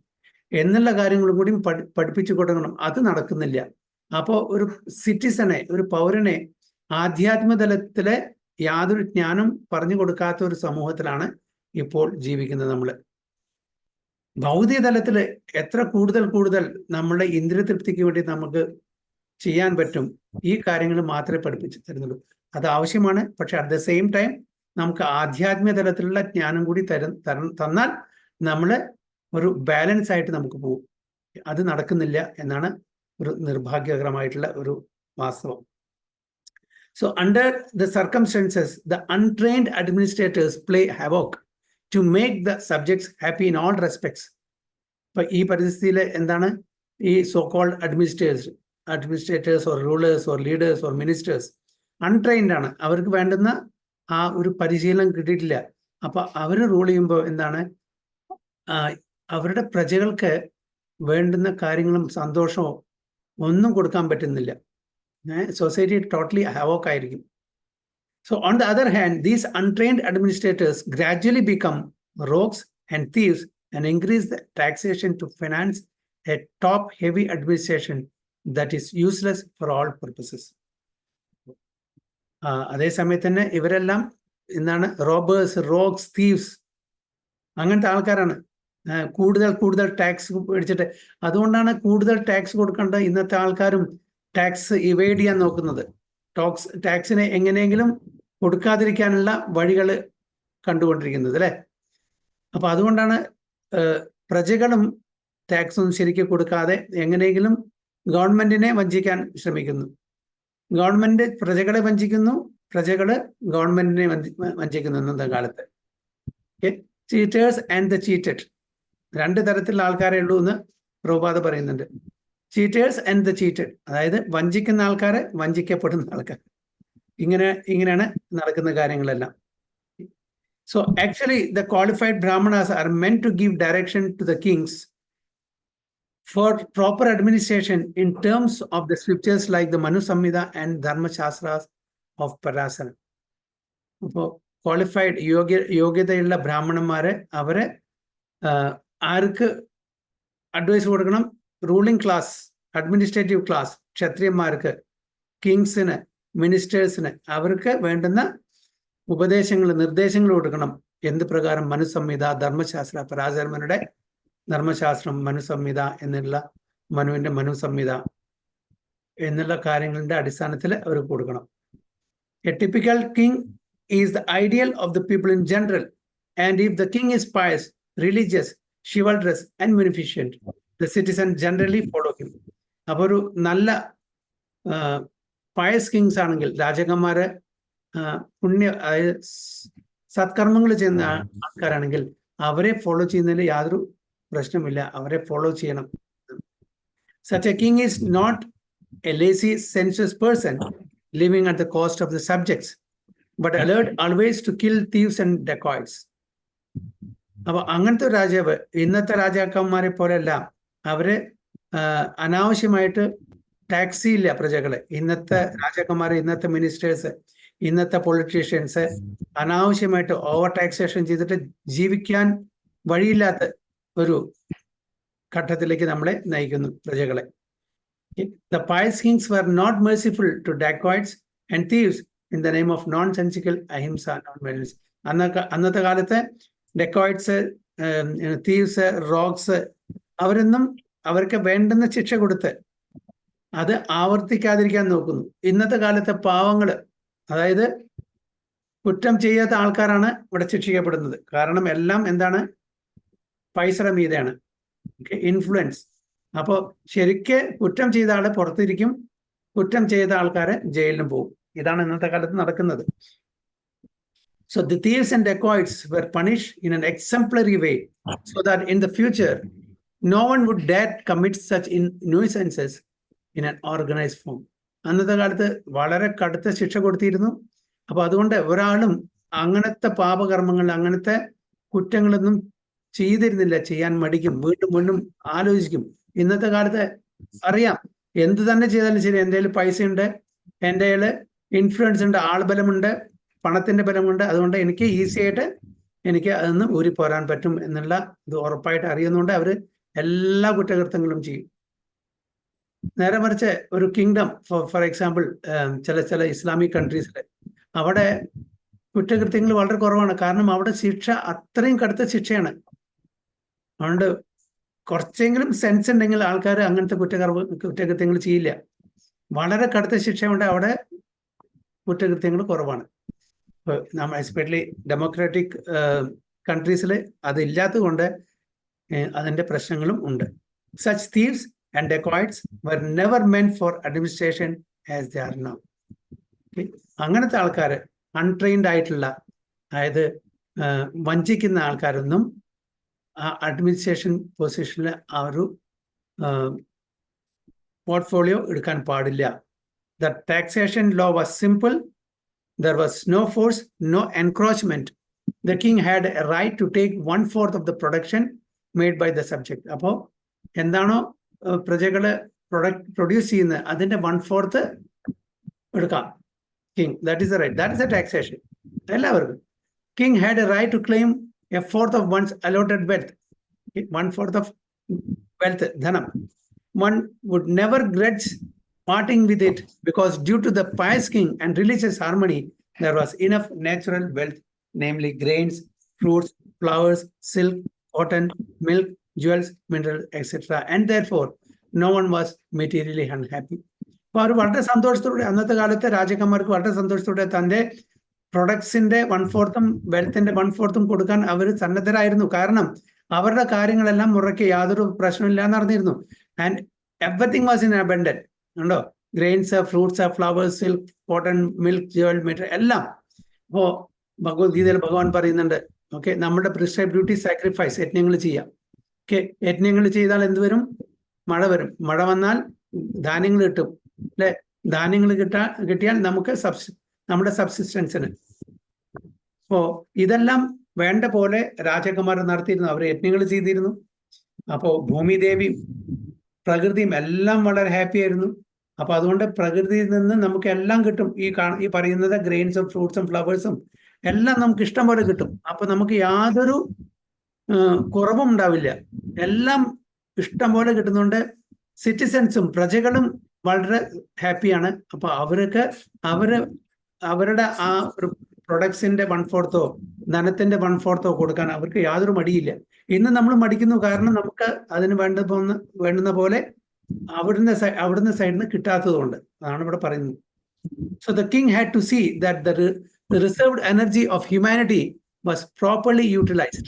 എന്നുള്ള കാര്യങ്ങളും കൂടി പഠിപ്പിച്ചു കൊടുക്കണം. അത് നടക്കുന്നില്ല. അപ്പോൾ ഒരു സിറ്റിസനെ, ഒരു പൗരനെ ആധ്യാത്മതലത്തിലെ യാതൊരു ജ്ഞാനം പറഞ്ഞു കൊടുക്കാത്ത ഒരു സമൂഹത്തിലാണ് ഇപ്പോൾ ജീവിക്കുന്നത് നമ്മൾ. ഭൗതിക തലത്തിൽ എത്ര കൂടുതൽ നമ്മളുടെ ഇന്ദ്രിയ തൃപ്തിക്ക് വേണ്ടി നമുക്ക് ചെയ്യാൻ പറ്റും, ഈ കാര്യങ്ങൾ മാത്രമേ പഠിപ്പിച്ചു തരുന്നുള്ളൂ. അത് ആവശ്യമാണ്. പക്ഷെ അറ്റ് ദ സെയിം ടൈം നമുക്ക് ആധ്യാത്മിക തലത്തിലുള്ള ജ്ഞാനം കൂടി തന്നാൽ നമ്മൾ ഒരു ബാലൻസ് ആയിട്ട് നമുക്ക് പോകും. അത് നടക്കുന്നില്ല എന്നാണ് ഒരു നിർഭാഗ്യകരമായിട്ടുള്ള ഒരു വാസ്തവം. So under the circumstances, the untrained administrators play havoc to make the subjects happy in all respects. ഇപ്പൊ ഈ പരിസ്ഥിതിയിൽ എന്താണ് ഈ so called administrators or rulers or leaders or ministers untrained ആണ്. അവർക്ക് വേണ്ടുന്ന ആ ഒരു പരിശീലനം കിട്ടിയിട്ടില്ല. അപ്പൊ അവർ റൂൾ ചെയ്യുമ്പോൾ എന്താണ്, അവരുടെ പ്രജകൾക്ക് വേണ്ടുന്ന കാര്യങ്ങളും സന്തോഷമോ ഒന്നും കൊടുക്കാൻ പറ്റുന്നില്ല. Society totally havoc ആയിരിക്കും. So on the other hand, these untrained administrators gradually become rogues and thieves and increase the taxation to finance a top heavy administration that is useless for all purposes. അതേ സമയത്ത് തന്നെ ഇവരെല്ലാം എന്താണ്, robbers, റോഗ്സ്, thieves, അങ്ങനത്തെ ആൾക്കാരാണ്. കൂടുതൽ കൂടുതൽ tax മേടിച്ചിട്ട്. അതുകൊണ്ടാണ് കൂടുതൽ ടാക്സ് കൊടുക്കേണ്ട ഇന്നത്തെ ആൾക്കാരും ടാക്സ് ഇവേഡ് ചെയ്യാൻ നോക്കുന്നത്. ടാക്സിനെ എങ്ങനെയെങ്കിലും കൊടുക്കാതിരിക്കാനുള്ള വഴികൾ കണ്ടുകൊണ്ടിരിക്കുന്നത് അല്ലേ. അപ്പൊ അതുകൊണ്ടാണ് പ്രജകളും ടാക്സ് ഒന്നും ശരിക്കും കൊടുക്കാതെ എങ്ങനെയെങ്കിലും ഗവൺമെന്റിനെ വഞ്ചിക്കാൻ ശ്രമിക്കുന്നു. ഗവൺമെന്റ് പ്രജകളെ വഞ്ചിക്കുന്നു, പ്രജകള് ഗവൺമെന്റിനെ വഞ്ചിക്കുന്നു ഇന്നത്തെ കാലത്ത്. ചീറ്റേഴ്സ് ആൻഡ് ദ ചീറ്റഡ്, രണ്ട് തരത്തിലുള്ള ആൾക്കാരെ ഉള്ളൂ എന്ന് പ്രഭുപാദ പറയുന്നുണ്ട്. ചീറ്റേഴ്സ് ആൻഡ് ദ ചീറ്റഡ്, അതായത് വഞ്ചിക്കുന്ന ആൾക്കാര്, വഞ്ചിക്കപ്പെടുന്ന ആൾക്കാർ. ഇങ്ങനെയാണ് നടക്കുന്ന കാര്യങ്ങളെല്ലാം. So actually the qualified brahmanas are meant to give direction to the kings for proper administration in terms of the scriptures like the Manu Samhita and Dharma Shastras of Parasara. അപ്പോൾ qualified യോഗ്യതയുള്ള ബ്രാഹ്മണന്മാരെ അവരെ ആർക്ക് advice കൊടുക്കണം? Ruling class, administrative class, ക്ഷത്രിയന്മാർക്ക്, കിങ്സിന്, മിനിസ്റ്റേഴ്സിന് അവർക്ക് വേണ്ടുന്ന ഉപദേശങ്ങൾ, നിർദ്ദേശങ്ങൾ കൊടുക്കണം. എന്ത് പ്രകാരം? മനുസംഹിത, ധർമ്മശാസ്ത്ര, പരാശരമനുടെ ധർമ്മശാസ്ത്രം, മനുസംഹിത എന്നുള്ള മനുവിന്റെ മനുസംഹിത എന്നുള്ള കാര്യങ്ങളുടെ അടിസ്ഥാനത്തിൽ അവർക്ക് കൊടുക്കണം. A typical king is the ideal of the people in general, and if the king is Pius, religious, chivalrous and munificent, the citizen generally follow him. അപ്പോൾ ഒരു നല്ല പയസ് കിങ്സ് ആണെങ്കിൽ, രാജകന്മാരെ അതായത് സത്കർമ്മങ്ങൾ ചെയ്യുന്ന ആൾക്കാരാണെങ്കിൽ അവരെ ഫോളോ ചെയ്യുന്നതിൽ യാതൊരു പ്രശ്നമില്ല, അവരെ ഫോളോ ചെയ്യണം. Such a king is not a lazy, sensuous person living at the cost of the subjects, but alert always to kill thieves and dacoits. അപ്പൊ അങ്ങനത്തെ രാജാവ് ഇന്നത്തെ രാജാക്കന്മാരെ പോലെയല്ല. അവര് അനാവശ്യമായിട്ട് ടാക്സ് ചെയ്യില്ല പ്രജകളെ. ഇന്നത്തെ രാജാക്കന്മാര്, ഇന്നത്തെ മിനിസ്റ്റേഴ്സ്, ഇന്നത്തെ പൊളിറ്റീഷ്യൻസ് അനാവശ്യമായിട്ട് ഓവർ ടാക്സേഷൻ ചെയ്തിട്ട് ജീവിക്കാൻ വഴിയില്ലാത്ത ഒരു ഘട്ടത്തിലേക്ക് നമ്മളെ നയിക്കുന്നു പ്രജകളെ. The pious kings were not merciful to dacoits and thieves in the name of nonsensical ahimsa, non-violence. അന്നത്തെ കാലത്ത് ഡെക്കോയിറ്റ്സ്, തീവ്സ്, റോഗ്സ് അവരൊന്നും അവർക്ക് വേണ്ടുന്ന ശിക്ഷ കൊടുത്ത് അത് ആവർത്തിക്കാതിരിക്കാൻ നോക്കുന്നു. ഇന്നത്തെ കാലത്തെ പാവങ്ങള്, അതായത് കുറ്റം ചെയ്യാത്ത ആൾക്കാരാണ് ഇവിടെ ശിക്ഷിക്കപ്പെടുന്നത്. കാരണം എല്ലാം എന്താണ്? പൈസയുടെ മീതെയാണ്, ഇൻഫ്ലുവൻസ്. അപ്പോൾ ശരിക്ക് കുറ്റം ചെയ്ത ആള് പുറത്തിരിക്കും, കുറ്റം ചെയ്ത ആൾക്കാരെ ജയിലിലും പോകും. ഇതാണ് ഇന്നത്തെ കാലത്ത് നടക്കുന്നത്. So the thieves and dacoits were punished in an exemplary way, so that in the future no one would dare commit such nuisances in an organized form. അന്നത്തെ കാലത്ത് വളരെ കടുത്ത ശിക്ഷ കൊടുത്തിരുന്നു. അപ്പൊ അതുകൊണ്ട് ഒരാളും അങ്ങനത്തെ പാപകർമ്മങ്ങൾ, അങ്ങനത്തെ കുറ്റങ്ങളൊന്നും ചെയ്തിരുന്നില്ല, ചെയ്യാൻ മടിക്കും, വീണ്ടും വീണ്ടും ആലോചിക്കും. ഇന്നത്തെ കാലത്ത് അറിയാം, എന്ത് തന്നെ ചെയ്താലും ശരി, എൻ്റെ കയ്യിൽ പൈസയുണ്ട്, എൻ്റെ കയ്യിൽ ഇൻഫ്ലുവൻസ് ഉണ്ട്, ആൾബലമുണ്ട്, പണത്തിന്റെ ബലമുണ്ട്, അതുകൊണ്ട് എനിക്ക് ഈസി ആയിട്ട് എനിക്ക് അതിന്ന് ഊരിപ്പോരാൻ പറ്റും എന്നുള്ള ഇത് ഉറപ്പായിട്ട് അറിയുന്നതുകൊണ്ട് അവര് എല്ലാ കുറ്റകൃത്യങ്ങളും ചെയ്യും. നേരെ മറിച്ച് ഒരു കിങ്ഡം, ഫോർ എക്സാമ്പിൾ ചില ഇസ്ലാമിക് കൺട്രീസിൽ അവിടെ കുറ്റകൃത്യങ്ങൾ വളരെ കുറവാണ്. കാരണം അവിടെ ശിക്ഷ അത്രയും കടുത്ത ശിക്ഷയാണ്. അതുകൊണ്ട് കുറച്ചെങ്കിലും സെൻസ് ഉണ്ടെങ്കിൽ ആൾക്കാർ അങ്ങനത്തെ കുറ്റകൃത്യങ്ങൾ ചെയ്യില്ല. വളരെ കടുത്ത ശിക്ഷ കൊണ്ട് അവിടെ കുറ്റകൃത്യങ്ങൾ കുറവാണ്. നമ്മൾ എസ്പെഷ്യലി ഡെമോക്രാറ്റിക് കൺട്രീസിൽ അതില്ലാത്തത് കൊണ്ട് അതിൻ്റെ പ്രശ്നങ്ങളും ഉണ്ട്. Such thieves and dacoits were never meant for administration as they are now. അങ്ങനത്തെ ആൾക്കാർ, അൺട്രെയിൻഡ് ആയിട്ടുള്ള, അതായത് വഞ്ചിക്കുന്ന ആൾക്കാരൊന്നും ആ അഡ്മിനിസ്ട്രേഷൻ പൊസിഷനിൽ ആ ഒരു പോർട്ട്ഫോളിയോ എടുക്കാൻ പാടില്ല. The taxation law was simple. There was no force, no encroachment. The king had a right to take 1/4 of the production made by the subject. അപ്പോൾ എന്താണോ പ്രജകള് പ്രൊഡ്യൂസ് ചെയ്യുന്നത് അതിന്റെ 1/4 എടുക്കാം king. That is the right, that is a taxation എല്ലാവർക്കും. King had a right to claim a 1/4 of one's allotted wealth. 1/4 of wealth, dhanam. One would never grudge parting with it, because due to the pious king and religious harmony, there was enough natural wealth, namely grains, fruits, flowers, silk, cotton, milk, jewels, minerals, etc. And therefore, no one was materially unhappy. അപ്പോൾ അവർ വളരെ സന്തോഷത്തോടെ, അന്നത്തെ കാലത്തെ രാജാക്കന്മാർക്ക് വളരെ സന്തോഷത്തോടെ തൻ്റെ പ്രൊഡക്ട്സിന്റെ 1/4 വെൽത്തിന്റെ 1/4 കൊടുക്കാൻ അവർ സന്നദ്ധരായിരുന്നു. കാരണം അവരുടെ കാര്യങ്ങളെല്ലാം മുറയ്ക്ക് യാതൊരു പ്രശ്നമില്ല എന്ന് അറിഞ്ഞിരുന്നു. And everything was in abundant. ഉണ്ടോ? Grains, fruits, flowers, silk, cotton, milk, jewel, material എല്ലാം. അപ്പോ ഭഗവത്ഗീതയിൽ ഭഗവാൻ പറയുന്നുണ്ട്, ഓക്കെ, നമ്മുടെ പ്രിസ്ക്രൈബ് ഡ്യൂട്ടി സാക്രിഫൈസ്, യജ്ഞങ്ങൾ ചെയ്യാം. ഓക്കെ, യജ്ഞങ്ങൾ ചെയ്താൽ എന്ത് വരും? മഴ വരും. മഴ വന്നാൽ ധാന്യങ്ങൾ കിട്ടും, അല്ലെ? ധാന്യങ്ങൾ കിട്ടിയാൽ നമുക്ക് നമ്മുടെ സബ്സിസ്റ്റൻസിന്. അപ്പോ ഇതെല്ലാം വേണ്ട പോലെ രാജകുമാരൻ നടത്തിയിരുന്നു. അവർ യജ്ഞങ്ങൾ ചെയ്തിരുന്നു. അപ്പോ ഭൂമിദേവി, പ്രകൃതിയും എല്ലാം വളരെ ഹാപ്പി ആയിരുന്നു. അപ്പൊ അതുകൊണ്ട് പ്രകൃതിയിൽ നിന്ന് നമുക്ക് എല്ലാം കിട്ടും. ഈ പറയുന്നത് ഗ്രെയിൻസും ഫ്രൂട്ട്സും ഫ്ലവേഴ്സും എല്ലാം നമുക്ക് ഇഷ്ടം പോലെ കിട്ടും. അപ്പൊ നമുക്ക് യാതൊരു കുറവും ഉണ്ടാവില്ല. എല്ലാം ഇഷ്ടം പോലെ കിട്ടുന്നുണ്ട്. സിറ്റിസൺസും പ്രജകളും വളരെ ഹാപ്പിയാണ്. അപ്പൊ അവരുടെ ആ ഒരു പ്രൊഡക്ട്സിന്റെ 1/4 ധനത്തിന്റെ 1/4 കൊടുക്കാൻ അവർക്ക് യാതൊരു മടിയില്ല. ഇന്ന് നമ്മൾ മടിക്കുന്നു, കാരണം നമുക്ക് അതിന് വേണ്ടുന്ന പോലെ അവിടുന്ന് സൈഡിൽ നിന്ന് കിട്ടാത്തതുകൊണ്ട്. അതാണ് ഇവിടെ പറയുന്നത്. So the king had to see that the reserved energy of humanity was properly utilized.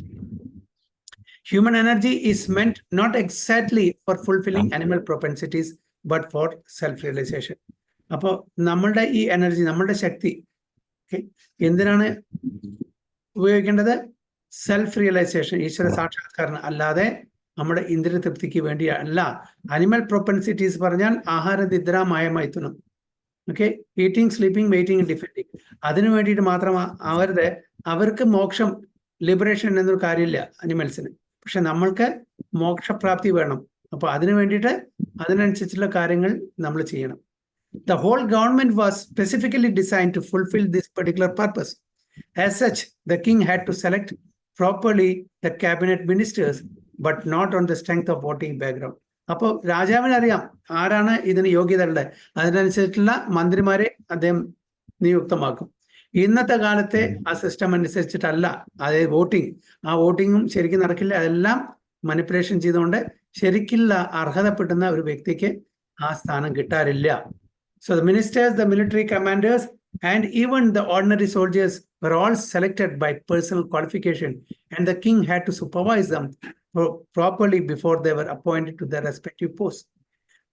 Human energy is meant not exactly for fulfilling animal propensities, but for self-realization. അപ്പോൾ നമ്മളുടെ ഈ എനർജി, നമ്മളുടെ ശക്തി എന്തിനാണ് ഉപയോഗിക്കേണ്ടത്? സെൽഫ് റിയലൈസേഷൻ, ഈശ്വര സാക്ഷാത്കാരം, അല്ലാതെ നമ്മുടെ ഇന്ദ്രിയ തൃപ്തിക്ക് വേണ്ടി അല്ല. അനിമൽ പ്രൊപ്പൻസിറ്റീസ് പറഞ്ഞാൽ ആഹാര, നിദ്ര, മൈഥുനം, okay, eating, sleeping, waiting, defending, അതിനു വേണ്ടിയിട്ട് മാത്രം അവർക്ക് മോക്ഷം, ലിബറേഷൻ എന്നൊരു കാര്യമില്ല അനിമൽസിന്. പക്ഷെ നമ്മൾക്ക് മോക്ഷപ്രാപ്തി വേണം. അപ്പൊ അതിനു വേണ്ടിയിട്ട് അതിനനുസരിച്ചുള്ള കാര്യങ്ങൾ നമ്മൾ ചെയ്യണം. The whole government was specifically designed to fulfill this particular purpose. As such, the king had to select properly the cabinet ministers, but not on the strength of voting background. അപ്പോൾ രാജാവിന് അറിയാം ആരാണ് ഇതിന് യോഗ്യതയുള്ളത്. അതിനനുസരിച്ചുള്ള മന്ത്രിമാരെ അദ്ദേഹം നിയുക്തമാക്കും. ഇന്നത്തെ കാലത്തെ ആ സിസ്റ്റം അനുസരിച്ചിട്ടല്ല, അതായത് വോട്ടിംഗ്, ആ വോട്ടിങ്ങും ശരിക്കും നടക്കില്ല. അതെല്ലാം മാനിപ്പുലേഷൻ ചെയ്തുകൊണ്ട് ശരിക്കുള്ള അർഹതപ്പെടുന്ന ഒരു വ്യക്തിക്ക് ആ സ്ഥാനം കിട്ടാറില്ല. So the ministers, the military commanders, and even the ordinary soldiers were all selected by personal qualification, and the king had to supervise them properly before they were appointed to their respective posts.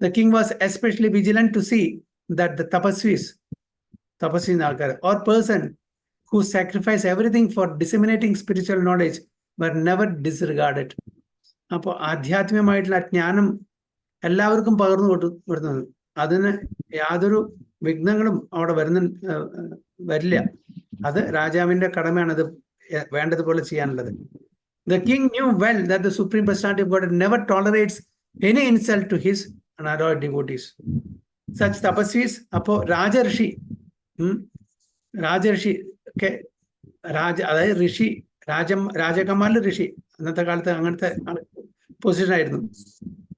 The king was especially vigilant to see that the tapasvis or person who sacrificed everything for disseminating spiritual knowledge were never disregarded. അപ്പോൾ ആധ്യാത്മികമായിട്ടുള്ള ജ്ഞാനം എല്ലാവർക്കും പകർന്നു കൊടുക്കുന്നത്, അതിന് യാതൊരു വിഘ്നങ്ങളും അവിടെ വരില്ല. അത് രാജാവിന്റെ കടമയാണ്, അത് വേണ്ടതുപോലെ ചെയ്യാനുള്ളത്. The king knew well that the supreme personality of God never tolerates any insult to his unadored devotees. Such tapasvis, അപ്പോൾ രാജർഷി ഒക്കെ അതായത് ഋഷി, രാജകന്മാരിൽ ഋഷി, അന്നത്തെ കാലത്ത് അങ്ങനത്തെ പൊസിഷൻ ആയിരുന്നു.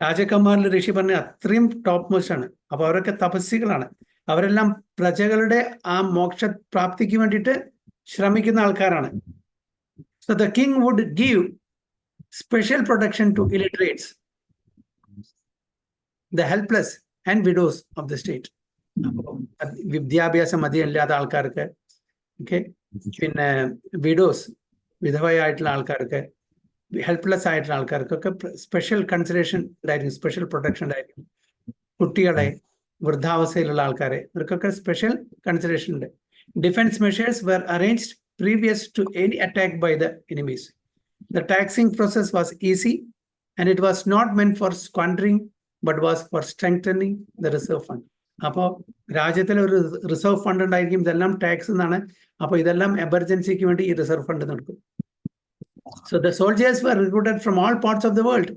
രാജകന്മാരിൽ ഋഷി പറഞ്ഞ അത്രയും ടോപ്പ് മോസ്റ്റ് ആണ്. അപ്പൊ അവരൊക്കെ തപസ്സികളാണ്. അവരെല്ലാം പ്രജകളുടെ ആ മോക്ഷ പ്രാപ്തിക്ക് വേണ്ടിയിട്ട് ശ്രമിക്കുന്ന ആൾക്കാരാണ്. So the king would give special protection to illiterates, the helpless and widows of the state. വിദ്യാഭ്യാസം അധികം ഇല്ലാത്ത ആൾക്കാർക്ക്, ഓക്കെ, പിന്നെ വിഡോസ്, വിധവയായിട്ടുള്ള ആൾക്കാർക്ക്, ഹെൽപ്ലെസ് ആയിട്ടുള്ള ആൾക്കാർക്കൊക്കെ സ്പെഷ്യൽ കൺസിഡറേഷൻ ഉണ്ടായിരിക്കും, സ്പെഷ്യൽ പ്രൊട്ടക്ഷൻ ഉണ്ടായിരിക്കും. കുട്ടികളെ, വൃദ്ധാവസ്ഥയിലുള്ള ആൾക്കാരെ, ഇവർക്കൊക്കെ സ്പെഷ്യൽ കൺസിഡറേഷൻ ഉണ്ട്. Defence measures were arranged previous to any attack by the enemies. The taxing process was easy and it was not meant for squandering but was for strengthening the reserve fund. അപ്പോൾ രാജ്യത്തിൽ ഒരു reserve fund ഉണ്ടായിരിക്കും, ഇതെല്ലാം tax എന്നാണ്. അപ്പോൾ ഇതെല്ലാം എമർജൻസിക്ക് വേണ്ടി ഈ റിസർവ് ഫണ്ട് നടക്കും. So the soldiers were recruited from all parts of the world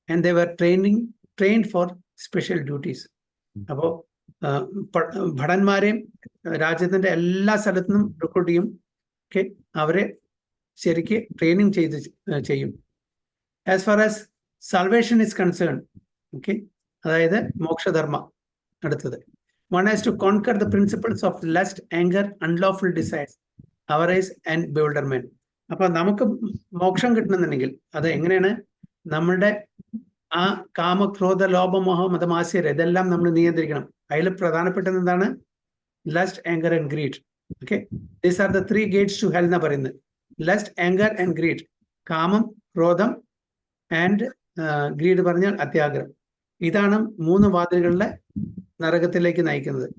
and they were trained for special duties. അപ്പോൾ ഭടന്മാരെയും രാജ്യത്തിന്റെ എല്ലാ സ്ഥലത്തു നിന്നും റിക്രൂട്ട് ചെയ്യും. ഓക്കെ, അവരെ ശരിക്ക് ട്രെയിനിങ് ചെയ്യും. As far as salvation is concern, okay, അതായത് മോക്ഷധർമ്മ. അടുത്തത്, one has to conquer the principles of lust, anger, unlawful desires, avarice and bewilderment. അപ്പൊ നമുക്ക് മോക്ഷം കിട്ടണമെന്നുണ്ടെങ്കിൽ അത് എങ്ങനെയാണ്? നമ്മളുടെ ആ കാമക്രോധ ലോഭമോഹ മതമാശ്ചര്യം ഇതെല്ലാം നമ്മൾ നിയന്ത്രിക്കണം. അതിൽ പ്രധാനപ്പെട്ടത് എന്താണ്? Lust, anger and greed. Okay, these are the 3 gates to hell എന്ന് പറയുന്നത്. Lust, anger and greed. കാമം, ക്രോധം ആൻഡ് ഗ്രീഡ് പറഞ്ഞാൽ അത്യാഗ്രഹം. ഇതാണ് 3 വാതിലുകളിലെ നരകത്തിലേക്ക് നയിക്കുന്നത്.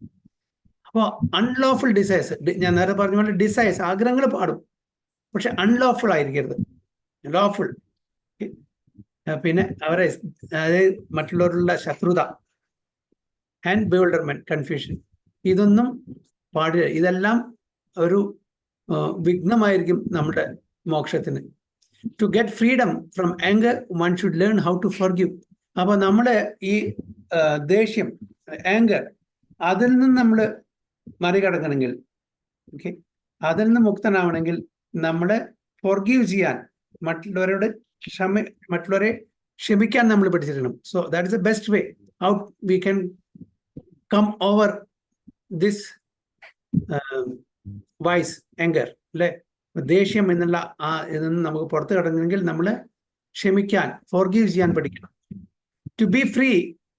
അപ്പോൾ അൺലോഫുൾ ഡിസൈസ്, ഞാൻ നേരത്തെ പറഞ്ഞ പോലെ ഡിസൈസ്, ആഗ്രഹങ്ങൾ പാടും, പക്ഷെ അൺലോഫുൾ ആയിരിക്കരുത്, ലോഫുൾ. പിന്നെ അവരെ അതായത് മറ്റുള്ളവരുള്ള ശത്രുത ആൻഡ് ബിവൾഡർമെന്റ്, കൺഫ്യൂഷൻ, ഇതൊന്നും പാടില്ല. ഇതെല്ലാം ഒരു വിഘ്നമായിരിക്കും നമ്മുടെ മോക്ഷത്തിന്. To get freedom from anger one should learn how to forgive. അപ്പൊ നമ്മുടെ ഈ ദേഷ്യം, ആങ്കർ, അതിൽ നിന്ന് നമ്മൾ മറികടക്കണമെങ്കിൽ, ഓക്കെ, അതിൽ നിന്ന് മുക്തനാവണമെങ്കിൽ നമ്മളെ ഫോർഗീവ് ചെയ്യാൻ, മറ്റുള്ളവരെ ക്ഷമിക്കാൻ നമ്മൾ പഠിച്ചിരിക്കണം. So that is the best way how we can come over this vice, anger, അല്ലെ? ദേഷ്യം എന്നുള്ള ആ ഇതിൽ നിന്ന് നമുക്ക് പുറത്തു കടങ്ങണമെങ്കിൽ നമ്മൾ ക്ഷമിക്കാൻ, ഫോർഗീവ് ചെയ്യാൻ പഠിക്കണം. To be free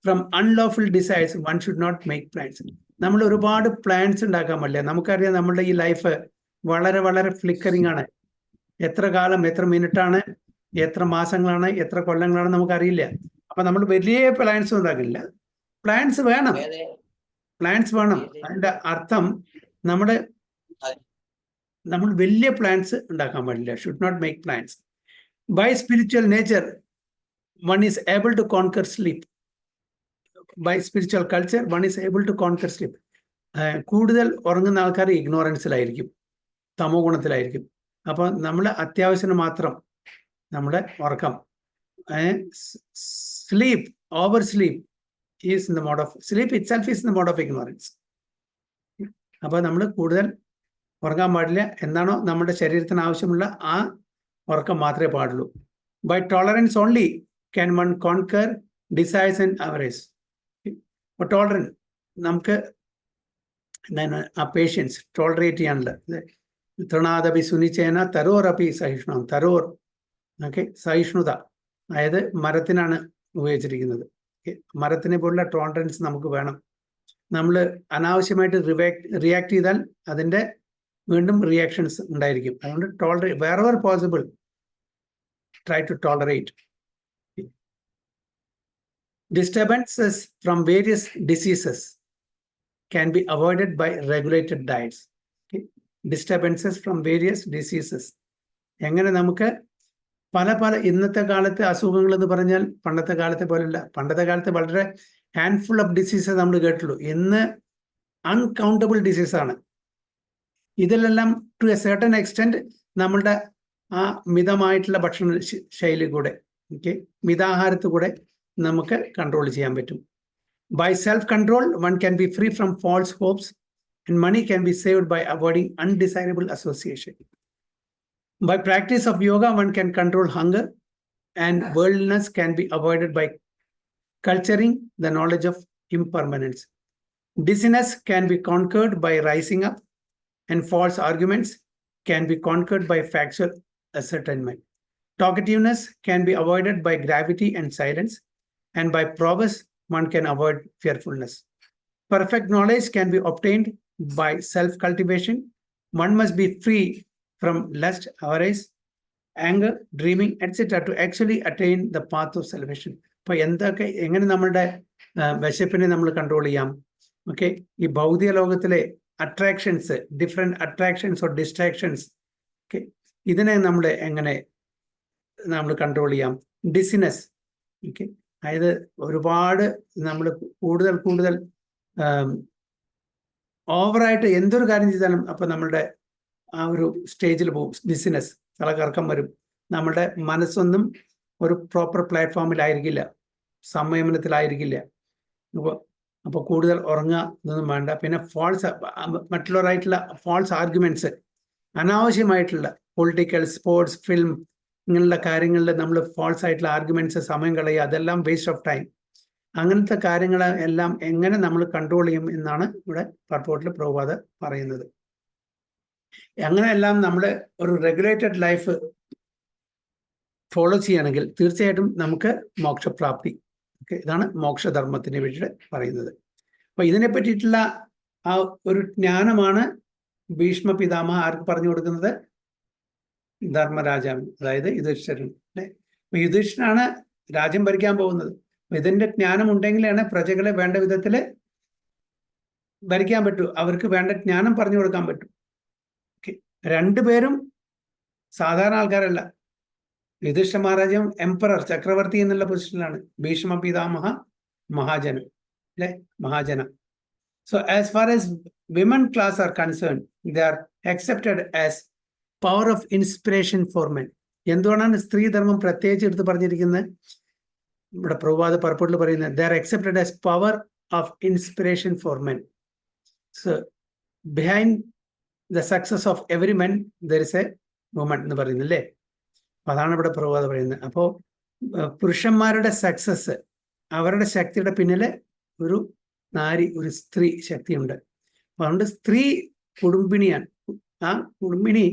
from unlawful desires one should not make plans. നമ്മൾ ഒരുപാട് പ്ലാൻസ് ഉണ്ടാക്കാൻ പാടില്ല. നമുക്കറിയാം നമ്മളുടെ ഈ ലൈഫ് വളരെ വളരെ ഫ്ലിക്കറിംഗ് ആണ്. എത്ര കാലം, എത്ര മിനിറ്റാണ്, എത്ര മാസങ്ങളാണ്, എത്ര കൊല്ലങ്ങളാണ് നമുക്കറിയില്ല. അപ്പൊ നമ്മൾ വലിയ പ്ലാൻസ് ഉണ്ടാക്കില്ല. പ്ലാൻസ് വേണം. അതിന്റെ അർത്ഥം നമ്മൾ വലിയ പ്ലാൻസ് ഉണ്ടാക്കാൻ പാടില്ല. Should not make plans. By spiritual nature one is able to conquer sleep. By spiritual culture one is able to conquer sleep. കൂടുതൽ ഉറങ്ങുന്ന ആൾക്കാർ ഇഗ്നോറൻസിലായിരിക്കും, തമോ ഗുണത്തിലായിരിക്കും. അപ്പൊ നമ്മൾ അത്യാവശ്യത്തിന് മാത്രം നമ്മുടെ ഉറക്കം. Sleep, over sleep is in the mode of sleep itself is in the mode of ignorance. അപ്പൊ നമ്മൾ കൂടുതൽ ഉറങ്ങാൻ പാടില്ല. എന്താണോ നമ്മുടെ ശരീരത്തിന് ആവശ്യമുള്ള ആ ഉറക്കം മാത്രമേ പാടുള്ളൂ. By tolerance only can one conquer desires and average. അപ്പോൾ ടോളറൻസ്, നമുക്ക് എന്താണ് ആ പേഷ്യൻസ്, ടോളറേറ്റ് ചെയ്യാനുള്ള. തൃണാദപി സുനിച്ചേന തരോറപ്പി സഹിഷ്ണു. തരോർ, ഓക്കെ, സഹിഷ്ണുത, അതായത് മരത്തിനാണ് ഉപയോഗിച്ചിരിക്കുന്നത്. മരത്തിനെ പോലുള്ള ടോളറൻസ് നമുക്ക് വേണം. നമ്മൾ അനാവശ്യമായിട്ട് റിയാക്ട് ചെയ്താൽ അതിൻ്റെ വീണ്ടും റിയാക്ഷൻസ് ഉണ്ടായിരിക്കും. അതുകൊണ്ട് tolerate, wherever possible try to tolerate. Disturbances from various diseases can be avoided by regulated diets. Okay? Disturbances from various diseases. എങ്ങനെ നമുക്ക് പല ഇന്നത്തെ കാലത്തെ അസുഖങ്ങൾ എന്ന് പറഞ്ഞാൽ പണ്ടത്തെ കാലത്തെ പോലെയല്ല. പണ്ടത്തെ കാലത്ത് വളരെ ഹാൻഡ്ഫുൾ ഓഫ് ഡിസീസസ് നമ്മൾ കേട്ടുള്ളൂ. ഇന്ന് അൺകൗണ്ടബിൾ ഡിസീസാണ്. ഇതിലെല്ലാം ടു എ സർട്ടൻ എക്സ്റ്റെൻറ്റ് നമ്മളുടെ ആ മിതമായിട്ടുള്ള ഭക്ഷണ ശൈലി കൂടെ, ഓക്കെ, മിതാഹാരത്തിൽ കൂടെ നമുക്ക് കൺട്രോൾ ചെയ്യാൻ പറ്റും. By self control one can be free from false hopes and money can be saved by avoiding undesirable association. By practice of yoga, one can control hunger, and worldliness can be avoided by culturing the knowledge of impermanence. Dizziness can be conquered by rising up, and false arguments can be conquered by factual ascertainment. Talkativeness can be avoided by gravity and silence, and by prowess, one can avoid fearfulness. Perfect knowledge can be obtained by self-cultivation. One must be free from lust, avarice, anger, dreaming, etc. to actually attain the path of salvation. അപ്പോൾ എങ്ങനെ നമ്മളുടെ വിശപ്പിനെ നമ്മൾ control ചെയ്യാം? Okay, ഈ ഭൗതിക ലോകത്തിലെ attractions, different attractions or distractions, okay, ഇതിനെ എങ്ങനെ നമ്മൾ കൺട്രോൾ ചെയ്യാം? ഡിസിനെസ്, ഓക്കെ, അതായത് ഒരുപാട് നമ്മൾ കൂടുതൽ ഓവറായിട്ട് എന്തൊരു കാര്യം ചെയ്താലും അപ്പോൾ നമ്മളുടെ ആ ഒരു സ്റ്റേജിൽ പോകും, ബിസിനസ്, തലകറക്കം വരും. നമ്മളുടെ മനസ്സൊന്നും ഒരു പ്രോപ്പർ പ്ലാറ്റ്ഫോമിലായിരിക്കില്ല, സംയമനത്തിലായിരിക്കില്ല. അപ്പോൾ കൂടുതൽ ഉറങ്ങുക ഇതൊന്നും വേണ്ട. പിന്നെ മറ്റുള്ളവരായിട്ടുള്ള ഫാൾസ് ആർഗ്യുമെന്റ്സ്, അനാവശ്യമായിട്ടുള്ള പൊളിറ്റിക്കൽ, സ്പോർട്സ്, ഫിലിം, ഇങ്ങനെയുള്ള കാര്യങ്ങളിൽ നമ്മൾ ഫാൾസ് ആയിട്ടുള്ള ആർഗ്യുമെന്റ്സ്, സമയം കളയുക, അതെല്ലാം വേസ്റ്റ് ഓഫ് ടൈം. അങ്ങനത്തെ കാര്യങ്ങൾ എല്ലാം എങ്ങനെ നമ്മൾ കൺട്രോൾ ചെയ്യും എന്നാണ് ഇവിടെ പർപ്പോട്ടിൽ പ്രഭുപാദ പറയുന്നത്. അങ്ങനെയെല്ലാം നമ്മൾ ഒരു റെഗുലേറ്റഡ് ലൈഫ് ഫോളോ ചെയ്യുകയാണെങ്കിൽ തീർച്ചയായിട്ടും നമുക്ക് മോക്ഷപ്രാപ്തി. ഇതാണ് മോക്ഷധർമ്മത്തിനെ പറ്റിയിട്ട് പറയുന്നത്. അപ്പൊ ഇതിനെ പറ്റിയിട്ടുള്ള ആ ഒരു ജ്ഞാനമാണ് ഭീഷ്മ പിതാമഹ ആർക്ക് പറഞ്ഞു കൊടുക്കുന്നത്? ധർമ്മരാജാവിന്, അതായത് യുധിഷ്ഠിരൻ. അല്ലെ? അപ്പൊ യുധിഷ്ഠിരനാണ് രാജ്യം ഭരിക്കാൻ പോകുന്നത്. അപ്പൊ ഇതിന്റെ ജ്ഞാനം ഉണ്ടെങ്കിലാണ് പ്രജകളെ വേണ്ട വിധത്തില് ഭരിക്കാൻ പറ്റൂ, അവർക്ക് വേണ്ട ജ്ഞാനം പറഞ്ഞു കൊടുക്കാൻ പറ്റും. രണ്ടുപേരും സാധാരണ ആൾക്കാരല്ല. യുധിഷ്ഠിര മഹാരാജാവും എംപറർ, ചക്രവർത്തി എന്നുള്ള പൊസിഷനിലാണ്. ഭീഷ്മ പിതാമഹ മഹാജന, അല്ലെ? Mahajana. So as far as women class are concerned, they are accepted as power of inspiration for men. എന്തുകൊണ്ടാണ് സ്ത്രീധർമ്മം പ്രത്യേകിച്ച് എടുത്ത് പറഞ്ഞിരിക്കുന്നത്? ഇവിടെ പ്രഭാത പർപ്പട്ടിൽ പറയുന്നത് they are accepted as power of inspiration for men. So behind the success of every man there is a woman എന്ന് പറയുന്നില്ലേ? അതാണ് ഇവിടെ പ്രഭാത പറയുന്നത്. അപ്പോ പുരുഷന്മാരുടെ സക്സസ്, അവരുടെ ശക്തിയുടെ പിന്നില് ഒരു നാരി, ഒരു സ്ത്രീ ശക്തിയുണ്ട്. അതുകൊണ്ട് സ്ത്രീ കുടുംബിനിയാണ്. ആ കുടുംബിനി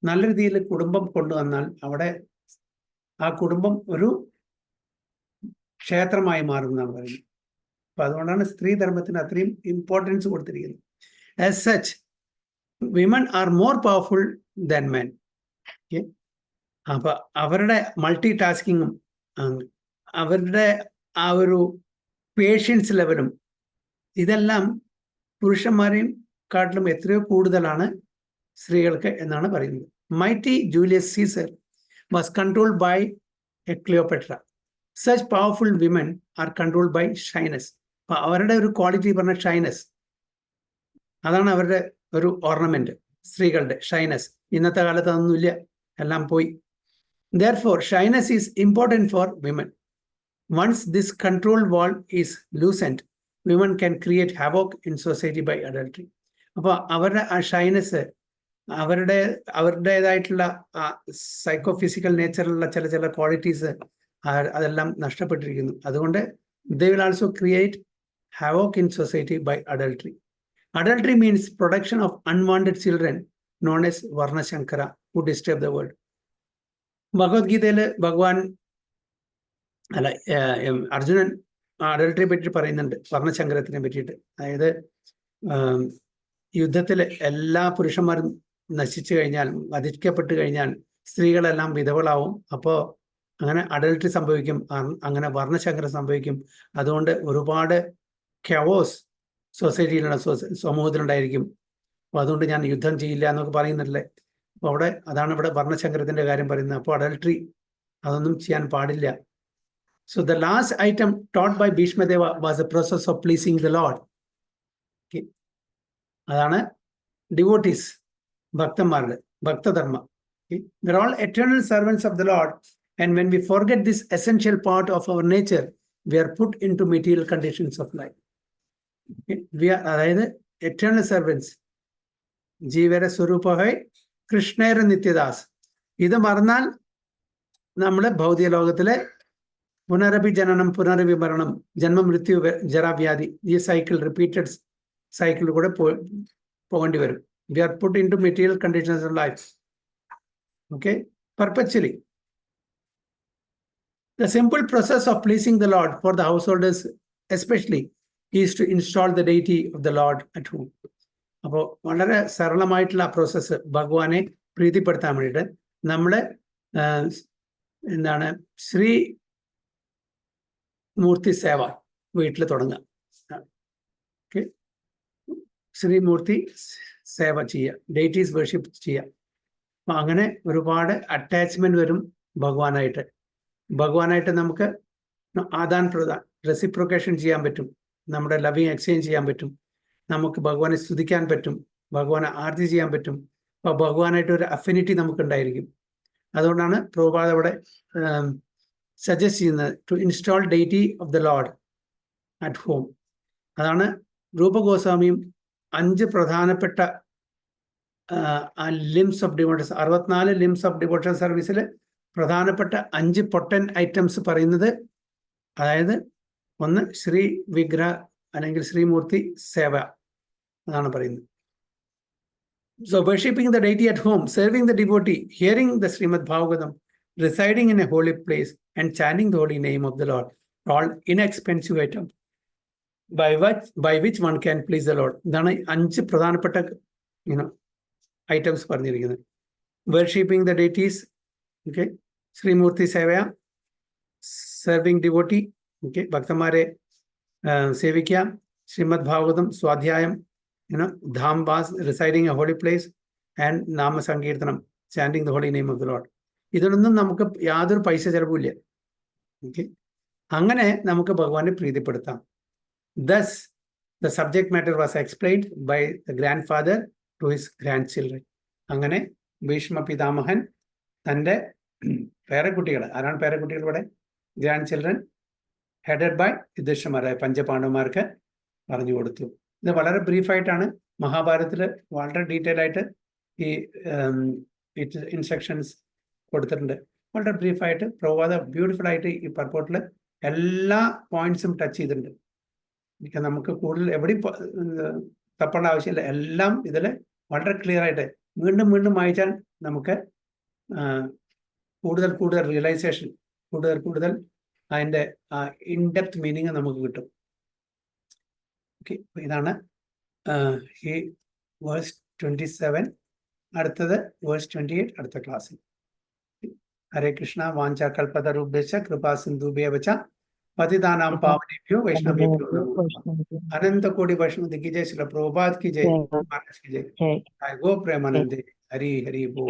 നല്ല രീതിയിൽ കുടുംബം കൊണ്ടുവന്നാൽ അവിടെ ആ കുടുംബം ഒരു ക്ഷേത്രമായി മാറുമെന്നാണ് പറയുന്നത്. അപ്പൊ അതുകൊണ്ടാണ് സ്ത്രീ ധർമ്മത്തിന് അത്രയും ഇമ്പോർട്ടൻസ് കൊടുത്തിരിക്കുന്നത്. As such women are more powerful than men. അപ്പൊ അവരുടെ മൾട്ടി ടാസ്കിങ്ങും അവരുടെ ആ ഒരു പേഷ്യൻസ് ലെവലും ഇതെല്ലാം പുരുഷന്മാരെയും കാട്ടിലും എത്രയോ കൂടുതലാണ് സ്ത്രീകൾക്ക് എന്നാണ് പറയുന്നത്. Mighty Julius Caesar was controlled by a Cleopatra. Such powerful women are controlled by shyness. അപ്പൊ അവരുടെ ഒരു ക്വാളിറ്റി പറഞ്ഞ ഷൈനസ്, അതാണ് അവരുടെ ഒരു ഓർണമെന്റ്. സ്ത്രീകളുടെ ഷൈനസ്. ഇന്നത്തെ കാലത്ത് അതൊന്നുമില്ല, എല്ലാം പോയി. Therefore, shyness is important for women. Once this control wall is loosened, women can create havoc in society by adultery. അപ്പോൾ അവരുടെ ആ ഷൈനസ്, അവരുടേതായിട്ടുള്ള സൈക്കോ ഫിസിക്കൽ നേച്ചറിലുള്ള ചില ക്വാളിറ്റീസ് അതെല്ലാം നഷ്ടപ്പെട്ടിരിക്കുന്നു. അതുകൊണ്ട് they will also create havoc in society by adultery. Adultery means production of unwanted children known as Varna Shankara who disturb the world. ഭഗവത്ഗീതയിൽ ഭഗവാൻ അർജുനൻ അഡൽട്ടറി പറ്റി പറയുന്നുണ്ട്, വർണ്ണശങ്കരത്തിനെ പറ്റിയിട്ട്. അതായത് യുദ്ധത്തിൽ എല്ലാ പുരുഷന്മാരും നശിച്ചു കഴിഞ്ഞാൽ, വധിക്കപ്പെട്ടു കഴിഞ്ഞാൽ സ്ത്രീകളെല്ലാം വിധവളാവും. അപ്പോൾ അങ്ങനെ അഡൽട്ടറി സംഭവിക്കും, അങ്ങനെ വർണ്ണശങ്കരം സംഭവിക്കും. അതുകൊണ്ട് ഒരുപാട് കെവോസ് സൊസൈറ്റിയിലുള്ള സമൂഹത്തിലുണ്ടായിരിക്കും. അപ്പോൾ അതുകൊണ്ട് ഞാൻ യുദ്ധം ചെയ്യില്ല എന്നൊക്കെ പറയുന്നില്ലേ. അപ്പോൾ അവിടെ അതാണ് ഇവിടെ വർണ്ണശങ്കരത്തിന്റെ കാര്യം പറയുന്നത്. അപ്പോൾ അഡൽട്ടറി അതൊന്നും ചെയ്യാൻ പാടില്ല. So the last item taught by Bhishmadeva was the process of pleasing the Lord. Okay. അതാണ് devotees, ഭക്തന്മാരുടെ ഭക്തധർമ്മ. Okay. We're all eternal servants of the Lord, and when we forget this essential part of our nature, we are put into material conditions of life. Okay. We are, അതായത് eternal servants. ജീവര സ്വരൂപഹൈ കൃഷ്ണേര Nithyadas. ഇത് മറന്നാൽ നമ്മൾ ഭൗതിക ലോകത്തിലെ പുനരഭി ജനനം, പുനരഭി മരണം, ജന്മമൃത്യു, ജരാവ്യാധി, ഈ cycle, repeated cycle കൂടെ പോകേണ്ടി വരും. We are put into material conditions of life. Okay, perpetually. The simple process of pleasing the Lord for the householders especially is to install the deity of the Lord at home. അപ്പോൾ വളരെ സരളമായിട്ടുള്ള process ഭഗവാനെ പ്രീതിപ്പെടുത്താൻ വേണ്ടിയിട്ട് നമ്മൾ എന്താണ് ശ്രീ മൂർത്തി സേവ വീട്ടിൽ തുടങ്ങുക. Okay, ശ്രീമൂർത്തി സേവ ചെയ്യുക, deities worship ചെയ്യുക. അപ്പം അങ്ങനെ ഒരുപാട് അറ്റാച്ച്മെന്റ് വരും ഭഗവാനായിട്ട് നമുക്ക് ആദാൻ പ്രദാൻ, റെസിപ്രോക്കേഷൻ ചെയ്യാൻ പറ്റും, നമ്മുടെ ലവിങ് എക്സ്ചേഞ്ച് ചെയ്യാൻ പറ്റും, നമുക്ക് ഭഗവാനെ സ്തുതിക്കാൻ പറ്റും, ഭഗവാനെ ആർത്തി ചെയ്യാൻ പറ്റും. അപ്പോൾ ഭഗവാനായിട്ട് ഒരു അഫിനിറ്റി നമുക്ക് ഉണ്ടായിരിക്കും. അതുകൊണ്ടാണ് പ്രഭുപാദ് അവിടെ സജസ്റ്റ് ചെയ്യുന്നത് to install deity of the lord at home. അതാണ് രൂപഗോസ്വാമിയും 5 പ്രധാനപ്പെട്ട limbs of devotion, 64 limbs of devotion സർവീസിൽ പ്രധാനപ്പെട്ട 5 പൊട്ടൻ ഐറ്റംസ് പറയുന്നത്. അതായത് ഒന്ന് ശ്രീ വിഗ്രഹ അല്ലെങ്കിൽ ശ്രീമൂർത്തി സേവ, അതാണ് പറയുന്നത്. So worshipping the deity at home, serving the devotee, hearing the Srimad Bhagavatam, residing in a holy place, and chanting the holy name of the Lord, all inexpensive items by which one can please the Lord. ഇതാണ് 5 പ്രധാനപ്പെട്ട items പറഞ്ഞിരിക്കുന്നത്. Worshipping the deities, okay, ശ്രീമൂർത്തി Sewa, serving devotee, okay, ഭക്തന്മാരെ സേവിക്കുക, Shrimad Bhagavatam സ്വാധ്യായം, ധാംവാസ്, residing in a holy place, and നാമസങ്കീർത്തനം, chanting the holy name of the Lord. ഇതിനൊന്നും നമുക്ക് യാതൊരു പൈസ ചെലവുമില്ല. Okay, അങ്ങനെ നമുക്ക് ഭഗവാനെ പ്രീതിപ്പെടുത്താം. Thus, the subject matter was explained by the grandfather to his grandchildren. അങ്ങനെ ഭീഷ്മ പിതാമഹൻ തൻ്റെ പേരക്കുട്ടികൾ, ആരാണ് പേരക്കുട്ടികൾ ഇവിടെ? ഗ്രാൻഡ് ചിൽഡ്രൻ, ഹെഡഡ് ബൈ യുധിഷ്ഠിരന്മാരായ പഞ്ചപാണ്ഡവന്മാർക്ക് പറഞ്ഞു കൊടുത്തു. ഇത് വളരെ ബ്രീഫായിട്ടാണ് മഹാഭാരതത്തിൽ വളരെ ഡീറ്റെയിൽ ആയിട്ട് ഈ ഇൻസ്ട്രക്ഷൻസ് കൊടുത്തിട്ടുണ്ട്. വളരെ ബ്രീഫായിട്ട് പ്രഭാത ബ്യൂട്ടിഫുൾ ആയിട്ട് ഈ പർപ്പോട്ടിൽ എല്ലാ പോയിന്റ്സും ടച്ച് ചെയ്തിട്ടുണ്ട്. നമുക്ക് കൂടുതൽ എവിടെയും തപ്പേണ്ട ആവശ്യമില്ല. എല്ലാം ഇതിൽ വളരെ ക്ലിയർ ആയിട്ട് വീണ്ടും വീണ്ടും വായിച്ചാൽ നമുക്ക് കൂടുതൽ റിയലൈസേഷൻ, കൂടുതൽ അതിൻ്റെ ഇൻഡെപ്ത് മീനിങ് നമുക്ക് കിട്ടും. ഓക്കെ, ഇതാണ് ഈ വേഴ്സ് 27. അടുത്തത് വേഴ്സ് 28 അടുത്ത ക്ലാസ്സിൽ. ഹരേ കൃഷ്ണ. വാഞ്ച കൽപതരുഭ്യശ്ച കൃപാ സിന്ധുഭ്യവ ച പതിതാനാം പാവനേഭ്യോ വൈഷ്ണവേഭ്യോ നമോ നമഃ. अनंत कोटि वैष्णव की जय, श्रील प्रभुपाद की जय, महाराज की जय, गो प्रेमानंदे, हरि हरि बोल.